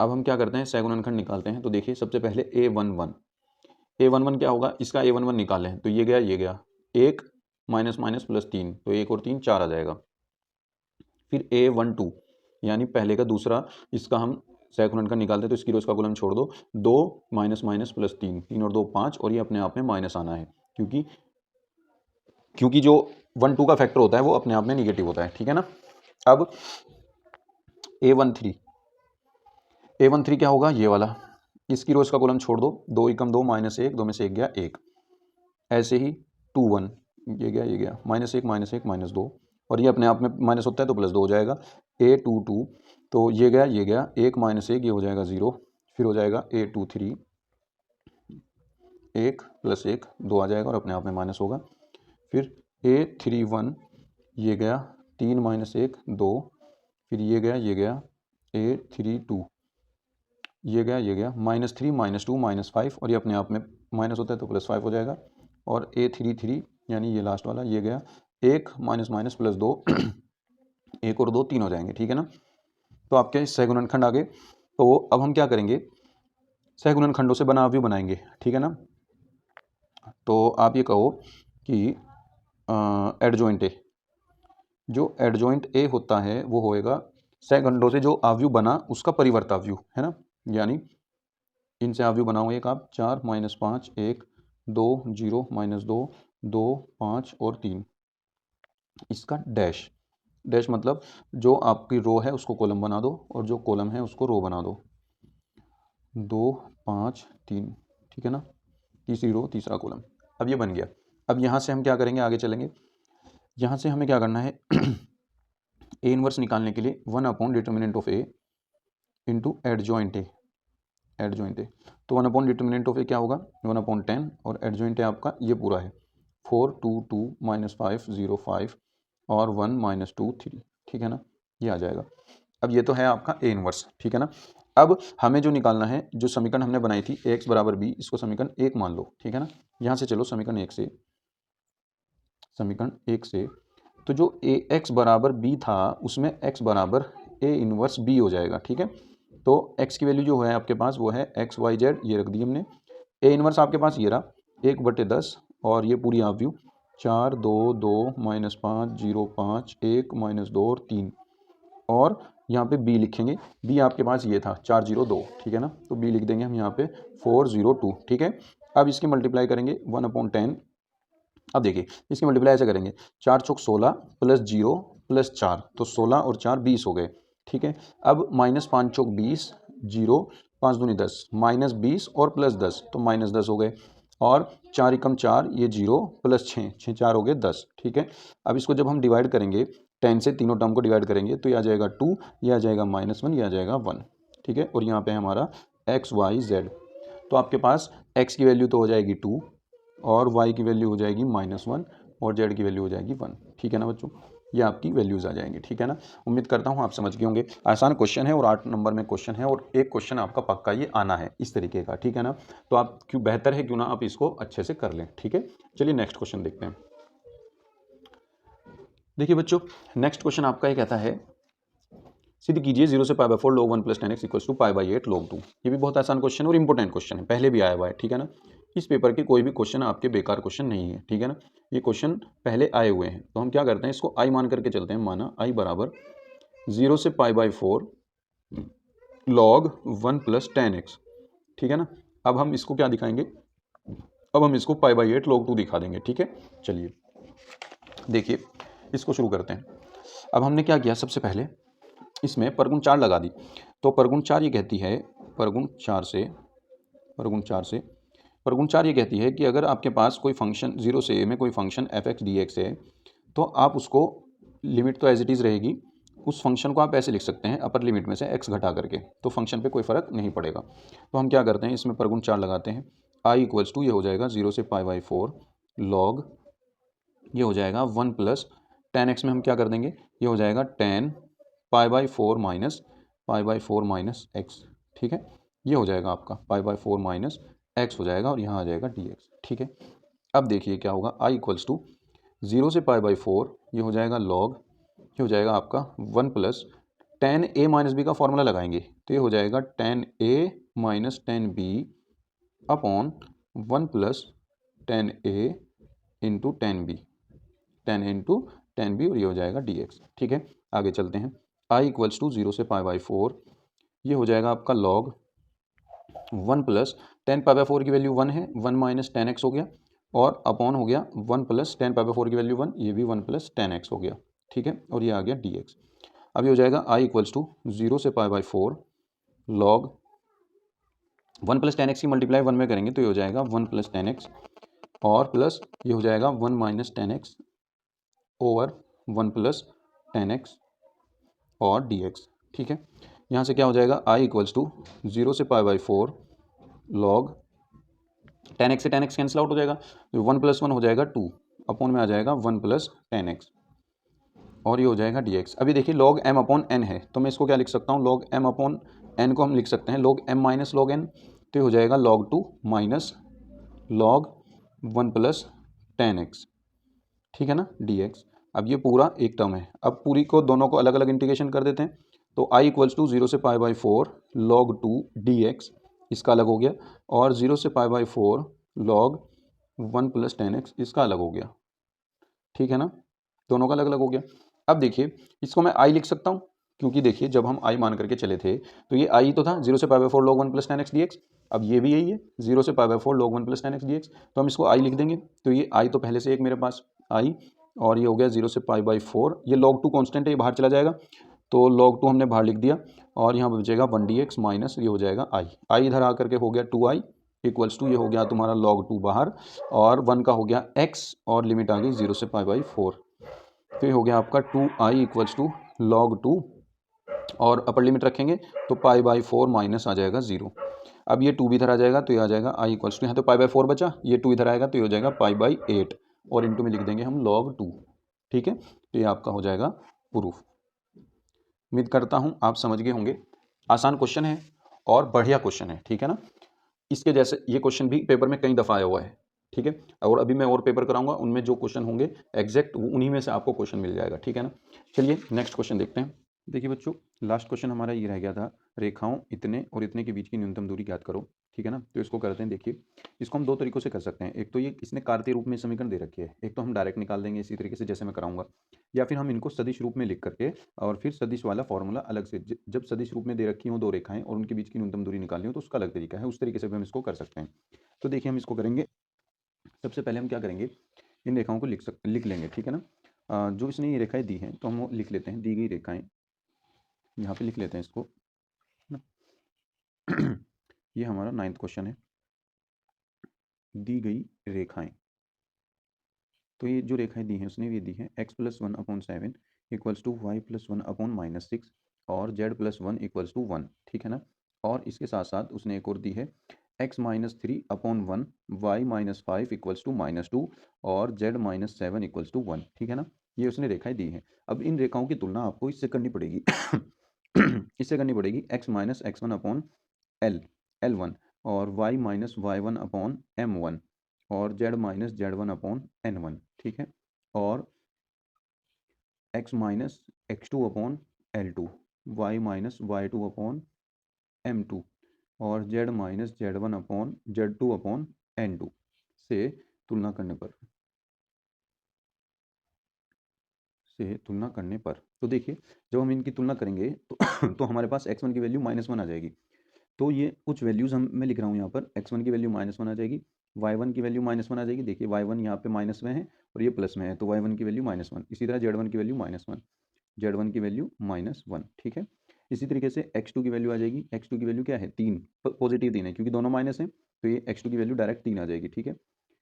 अब हम क्या करते हैं, सहगुणनखंड निकालते हैं। तो देखिए सबसे पहले a11 क्या होगा, इसका a11 निकालें तो ये गया 1 माइनस माइनस प्लस 3, तो 1 और 3 4 आ जाएगा। फिर a12 यानी पहले का दूसरा, इसका हम सहगुणनखंड निकालते हैं तो इसकी रो इसका कॉलम छोड़ दो, 2 माइनस माइनस प्लस 3, 3 और 2 5, और ये अपने आप में माइनस आना है क्योंकि जो 1 2 का फैक्टर होता है वो अपने आप में निगेटिव होता है, ठीक है ना। अब a13 क्या होगा, ये वाला, इसकी रो इसका कॉलम छोड़ दो, 2 × 2 -1, 2 में से 1 गया 1। ऐसे ही 2 1, ये गया -1 -1 -2, और ये अपने आप में माइनस होता है तो प्लस 2 हो जाएगा। a22 तो ये गया 1 -1, ये हो जाएगा 0। फिर हो जाएगा a23 1 + 1 2 आ जाएगा और अपने आप में माइनस होगा। फिर a31 ये गया 3 -1 2, फिर ये गया a32 ये गया -3 -2 -5, और ये अपने आप में माइनस होता है तो +5 हो जाएगा। और a33 यानी ये लास्ट वाला, ये गया 1 माइनस माइनस प्लस 2 1 और 2 3 हो जाएंगे, ठीक है ना। तो आपके सहगुणनखंड आ गए। तो अब हम क्या करेंगे, सहगुणनखंडों से बना अवयव बनाएंगे, ठीक है ना। तो आप ये कहो कि एडजॉइंट ए, जो एडजॉइंट ए होता है वो होएगा सहखंडों से जो अवयव बना उसका परिवर्त अवयव, है ना। यानी इनसे अवयव बनाओ, एक आप 4 -5 1 2 0 -2 2 5 और 3, इसका डैश मतलब जो आपकी रो है उसको कॉलम बना दो और जो कॉलम है उसको रो बना दो, 2 5 3, ठीक है ना। तीसरी रो तीसरा कॉलम, अब ये बन गया। अब यहाँ से हम क्या करेंगे, आगे चलेंगे। यहाँ से हमें क्या करना है ए इनवर्स निकालने के लिए 1 determinant of A into adjoint A, तो 1 डिटर्मिनेंट ऑफ ए क्या होगा 1/10, और एडजॉइंट ए आपका ये पूरा है 4 2 2 -5 0 5 और 1 -2 3, ठीक है ना, ये आ जाएगा। अब ये तो है आपका ए इनवर्स, ठीक है ना। अब हमें जो निकालना है, जो समीकरण हमने बनाई थी ax = b, इसको समीकरण 1 मान लो, ठीक है ना। यहाँ से चलो समीकरण 1 से, तो जो ax = b था उसमें x = a इनवर्स b हो जाएगा, ठीक है। तो x की वैल्यू जो है आपके पास वो है XYZ, ये रख दी हमने। a इनवर्स आपके पास ये रहा 1/10, और ये पूरी अवयव 4 2 2 -5 0 5 1 -2 और 3, और यहाँ पे b लिखेंगे। b आपके पास ये था 402, ठीक है ना। तो b लिख देंगे हम यहाँ पे 402, ठीक है। अब इसकी मल्टीप्लाई करेंगे 1/10। अब देखिए इसकी मल्टीप्लाई ऐसे करेंगे, 4 चौक 16 + 0 + 4, तो 16 और 4 20 हो गए, ठीक है। अब -5 चौक 20 0 5 दूनी 10 -20 और +10, तो -10 हो गए। और 4 × 4 ये 0 + 6 6 4 हो गए 10, ठीक है। अब इसको जब हम डिवाइड करेंगे 10 से तीनों टर्म को डिवाइड करेंगे तो ये आ जाएगा 2, ये आ जाएगा -1, ये आ जाएगा 1, ठीक है। और यहाँ पे हमारा XYZ, तो आपके पास x की वैल्यू तो हो जाएगी 2 और y की वैल्यू हो जाएगी -1 और z की वैल्यू हो जाएगी 1, ठीक है ना बच्चों। ये आपकी वैल्यूज़ आ जाएंगी, ठीक है ना। उम्मीद करता हूँ आप समझ गए होंगे। आसान क्वेश्चन है और 8 नंबर में क्वेश्चन है और एक क्वेश्चन आपका पक्का ये आना है इस तरीके का, ठीक है ना। तो आप क्यों बेहतर है क्यों ना आप इसको अच्छे से कर लें, ठीक है। चलिए नेक्स्ट क्वेश्चन देखते हैं। देखिए बच्चों, नेक्स्ट क्वेश्चन आपका ये कहता है, सिद्ध कीजिए 0 से π/4 log 1 + 10x = π/8 log 2। ये भी बहुत आसान क्वेश्चन है और इंपॉर्टेंट क्वेश्चन है, पहले भी आया हुआ है, ठीक है ना। इस पेपर के कोई भी क्वेश्चन आपके बेकार क्वेश्चन नहीं है, ठीक है ना। ये क्वेश्चन पहले आए हुए हैं, तो हम क्या करते हैं, इसको आई मान करके चलते हैं। माना आई बराबर 0 से π/4 log 1 + 10x, ठीक है ना। अब हम इसको क्या दिखाएंगे, अब हम इसको π/8 log 2 दिखा देंगे, ठीक है। चलिए देखिए इसको शुरू करते हैं। अब हमने क्या किया, सबसे पहले इसमें परगुण 4 लगा दी। तो परगुण 4 ये कहती है, परगुण 4 ये कहती है कि अगर आपके पास कोई फंक्शन 0 से a में कोई फंक्शन f(x) dx है, तो आप उसको, लिमिट तो एज इट इज़ रहेगी, उस फंक्शन को आप ऐसे लिख सकते हैं अपर लिमिट में से x घटा करके, तो फंक्शन पे कोई फ़र्क नहीं पड़ेगा। तो हम क्या करते हैं, इसमें परगुण 4 लगाते हैं। i = ये हो जाएगा 0 से π/4 log, ये हो जाएगा 1 + 10x में हम क्या कर देंगे, ये हो जाएगा 10 π/4 माइनस π/4 माइनस x, ठीक है। ये हो जाएगा आपका π/4 माइनस x हो जाएगा और यहाँ आ जाएगा dx, ठीक है। अब देखिए क्या होगा, i = 0 से π/4, ये हो जाएगा log, ये हो जाएगा आपका 1 + 10a माइनस b का फॉर्मूला लगाएंगे, तो ये हो जाएगा 10a minus 10b upon 1 + 10a into 10b, 10 into 10b, और ये हो जाएगा dx, ठीक है। आगे चलते हैं। i = 0 से π/4, ये हो जाएगा आपका log 1 + 10 π/4 की वैल्यू 1 है, 1 माइनस 10x हो गया, और अपॉन हो गया 1 + 10 π/4 की वैल्यू 1, ये भी 1 + 10x हो गया, ठीक है। और ये आ गया dx। अब ये हो जाएगा i = 0 से π/4 log 1 + 10x की मल्टीप्लाई 1 में करेंगे तो ये हो जाएगा 1 + 10x, और प्लस ये हो जाएगा 1 माइनस 10x ओवर 1 + 10x और dx, ठीक है। यहाँ से क्या हो जाएगा, i = 0 से π/4 log 10x से 10x कैंसिल आउट हो जाएगा, तो 1 + 1 हो जाएगा 2, अपॉन में आ जाएगा 1 + 10x, और ये हो जाएगा dx। अभी देखिए log m/n है, तो मैं इसको क्या लिख सकता हूँ, log m/n को हम लिख सकते हैं log m minus log n, तो ये हो जाएगा log 2 माइनस log 1 + 10x, ठीक है ना, dx। अब ये पूरा एक टर्म है, अब पूरी को दोनों को अलग अलग इंटीग्रेशन कर देते हैं। तो i = 0 से π/4 log 2 dx, इसका अलग हो गया, और 0 से π/4 log 1 + 10x, इसका अलग हो गया, ठीक है ना, दोनों का अलग अलग हो गया। अब देखिए इसको मैं i लिख सकता हूँ, क्योंकि देखिए जब हम i मान करके चले थे तो ये i तो था 0 से π/4 log 1 + 10x dx, अब ये भी यही है 0 से π/4 log 1 + 10x dx, तो हम इसको i लिख देंगे। तो ये i तो पहले से एक मेरे पास i, और ये हो गया 0 से π/4, ये log 2 कांस्टेंट है, ये बाहर चला जाएगा, तो log 2 हमने बाहर लिख दिया, और यहाँ बचेगा 1 dx माइनस ये हो जाएगा i इधर आ करके हो गया 2i = ये हो गया तुम्हारा log 2 बाहर, और 1 का हो गया x, और लिमिट आ गई 0 से π/4, तो ये हो गया आपका 2i = log 2, और अपर लिमिट रखेंगे तो π/4 माइनस आ जाएगा 0। अब ये 2 भी इधर आ जाएगा, तो ये आ जाएगा i = यहाँ तो π/4 बचा, ये 2 इधर आएगा तो ये हो जाएगा π/8, और इंटू में लिख देंगे हम log 2, ठीक है। तो ये आपका हो जाएगा प्रूफ। उम्मीद करता हूँ आप समझ गए होंगे। आसान क्वेश्चन है और बढ़िया क्वेश्चन है, ठीक है ना। इसके जैसे ये क्वेश्चन भी पेपर में कई दफ़ा आया हुआ है, ठीक है। और अभी मैं और पेपर कराऊंगा, उनमें जो क्वेश्चन होंगे एग्जैक्ट उन्हीं में से आपको क्वेश्चन मिल जाएगा, ठीक है ना। चलिए नेक्स्ट क्वेश्चन देखते हैं। देखिए बच्चों, लास्ट क्वेश्चन हमारा ये रह गया था, रेखाओं इतने और इतने के बीच की न्यूनतम दूरी ज्ञात करो, ठीक है ना। तो इसको करते हैं। देखिए इसको हम दो तरीकों से कर सकते हैं, एक तो ये इसने कार्तीय रूप में समीकरण दे रखी है, एक तो हम डायरेक्ट निकाल देंगे इसी तरीके से जैसे मैं कराऊंगा, या फिर हम इनको सदिश रूप में लिख करके और फिर सदिश वाला फॉर्मूला अलग से, जब सदिश रूप में दे रखी हो दो रेखाएं और उनके बीच की न्यूनतम दूरी निकालनी हो तो उसका अलग तरीका है, उस तरीके से भी हम इसको कर सकते हैं। तो देखिए हम इसको करेंगे। सबसे पहले हम क्या करेंगे, इन रेखाओं को लिख लेंगे, ठीक है ना। जो इसने ये रेखाएं दी हैं तो हम वो लिख लेते हैं, दी गई रेखाएं यहाँ पे लिख लेते हैं इसको ना। ये हमारा 9th क्वेश्चन है, दी गई रेखाएं। तो ये जो रेखाएं दी हैं उसने ये दी हैं x + 1/7 = y + 1/-6 और z + 1 = 1, ठीक है ना। और इसके साथ साथ उसने एक और दी है x - 3/1 y - 5 = -2 और z - 7 = 1, ठीक है ना। ये उसने रेखाएं दी हैं। अब इन रेखाओं की तुलना आपको इससे करनी पड़ेगी इससे करनी पड़ेगी x minus x one upon l l one, और y minus y one upon m one, और z minus z one upon n one, ठीक है, और x minus x two upon l two, y minus y two upon m two, और z minus z one upon z two upon n two से तुलना करने पर तो देखिए, जब हम इनकी तुलना करेंगे तो तो हमारे पास x1 की वैल्यू -1 आ जाएगी। तो ये कुछ वैल्यूज़ मैं लिख रहा हूँ यहाँ पर, x1 की वैल्यू -1 आ जाएगी, y1 की वैल्यू -1 आ जाएगी। देखिए y1 यहाँ पे माइनस में है और ये प्लस में है, तो y1 की वैल्यू -1। इसी तरह z1 की वैल्यू -1, z1 की वैल्यू -1, ठीक है। इसी तरीके से x2 की वैल्यू आ जाएगी। x2 की वैल्यू क्या है, 3, पॉजिटिव 3 है क्योंकि दोनों माइनस हैं, तो ये x2 की वैल्यू डायरेक्ट 3 आ जाएगी, ठीक है।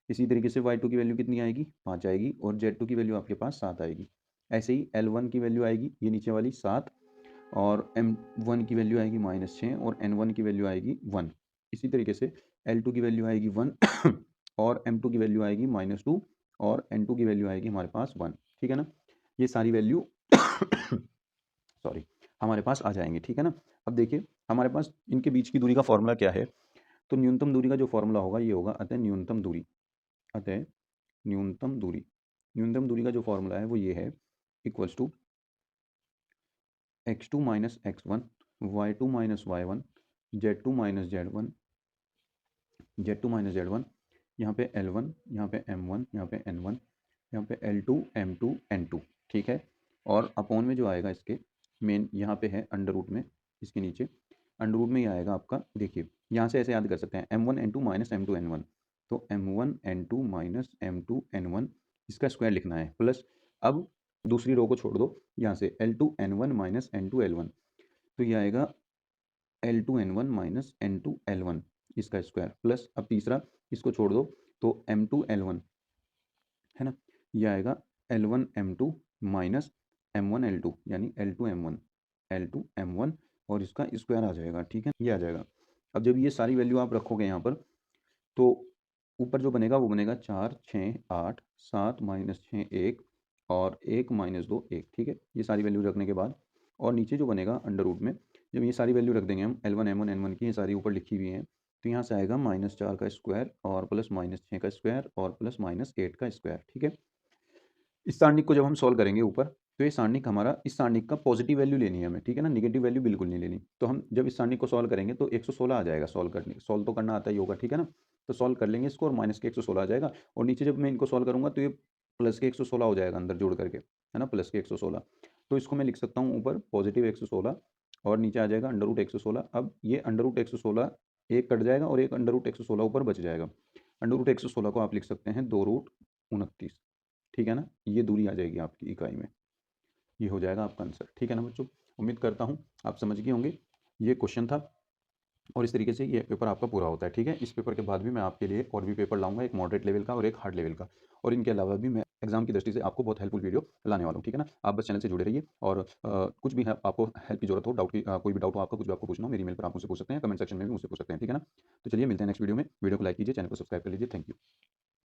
इसी तरीके से y2 की वैल्यू कितनी आएगी, 5 आएगी, और z2 की वैल्यू आपके पास 7 आएगी। ऐसे ही L1 की वैल्यू आएगी, ये नीचे वाली 7, और M1 की वैल्यू आएगी -6, और N1 की वैल्यू आएगी 1। इसी तरीके से L2 की वैल्यू आएगी 1 और M2 की वैल्यू आएगी -2, और N2 की वैल्यू आएगी हमारे पास 1, ठीक है ना। ये सारी वैल्यू सॉरी हमारे पास आ जाएंगे, ठीक है ना। अब देखिए हमारे पास इनके बीच की दूरी का फॉर्मूला क्या है, तो न्यूनतम दूरी का जो फॉर्मूला होगा ये होगा अतः न्यूनतम दूरी, अतः न्यूनतम दूरी का जो फॉर्मूला है वो ये है, equals to x2 minus x1, y2 minus y1, z2 minus z1, z2 minus z1, यहाँ पे L1, यहाँ पे M1, यहाँ पे N1, यहाँ पे L2 M2 N2, ठीक है। और अपॉन में जो आएगा इसके मेन यहाँ पे है अंडर रूट में, इसके नीचे अंडर रूट में ही आएगा आपका। देखिए यहाँ से ऐसे याद कर सकते हैं, M1 N2 minus M2 N1, तो M1 N2 minus M2 N1 इसका स्क्वायर लिखना है, प्लस अब दूसरी रो को छोड़ दो, यहाँ से L2 N1 minus N2 L1, तो ये आएगा L2 N1 minus N2 L1 इसका स्क्वायर, प्लस अब तीसरा इसको छोड़ दो तो M2 L1 है ना, ये आएगा L1 M2 minus M1 L2 यानी L2 M1 और इसका स्क्वायर आ जाएगा, ठीक है, ये आ जाएगा। अब जब ये सारी वैल्यू आप रखोगे यहाँ पर, तो ऊपर जो बनेगा वो बनेगा 4 6 8 7 माइनस 6 1 और 1 माइनस 2 1, ठीक है, ये सारी वैल्यू रखने के बाद, और नीचे जो बनेगा अंडर रूट में जब ये सारी वैल्यू रख देंगे हम, L1 M1 N1 की ये सारी ऊपर लिखी हुई हैं, तो यहाँ से आएगा -4 का स्क्वायर और प्लस -6 का स्क्वायर और प्लस -8 का स्क्वायर, ठीक है। इस सारणिक को जब हम सॉल्व करेंगे ऊपर, तो ये सारणिक हमारा, इस सारणिक का पॉजिटिव वैल्यू लेनी है हमें, ठीक है ना, नेगेटिव वैल्यू बिल्कुल नहीं लेनी। तो हम जब इस सारणिक को सॉल्व करेंगे तो 116 आ जाएगा, सॉल्व तो करना आता ही होगा, ठीक है ना। तो सॉल्व कर लेंगे इसको और माइनस के 116 आ जाएगा, और नीचे जब मैं इनको सॉल्व करूँगा तो ये प्लस के 116 हो जाएगा अंदर जोड़ करके, है ना, प्लस के 116। तो इसको मैं लिख सकता हूँ ऊपर पॉजिटिव 116 और नीचे आ जाएगा अंडर रूट 116। अब ये अंडर रूट 116 एक कट जाएगा और एक अंडर रूट 116 ऊपर बच जाएगा। अंडर रूट 116 को आप लिख सकते हैं 2 रूट 29, ठीक है ना, ये दूरी आ जाएगी आपकी इकाई में, ये हो जाएगा आपका आंसर, ठीक है ना बच्चों। उम्मीद करता हूँ आप समझ गए होंगे, ये क्वेश्चन था और इस तरीके से ये पेपर आपका पूरा होता है, ठीक है। इस पेपर के बाद भी मैं आपके लिए और भी पेपर लाऊंगा, एक मॉडरेट लेवल का और एक हार्ड लेवल का, और इनके अलावा भी मैं एग्जाम की दृष्टि से आपको बहुत हेल्पफुल वीडियो लाने वाला हूँ, ठीक है ना। आप बस चैनल से जुड़े रहिए, और कुछ भी है आपको हेल्प की जरूरत हो, डाउट की कोई भी डाउट हो आपका, कुछ भी आपको पूछना हो, मेरी ईमेल पर आप मुझसे पूछ सकते हैं, कमेंट सेक्शन में भी मुझसे पूछ सकते हैं, ठीक है ना। तो चलिए मिलते हैं नेक्स्ट वीडियो में, वीडियो को लाइक कीजिए, चैनल को सब्सक्राइब कर लीजिए, थैंक यू।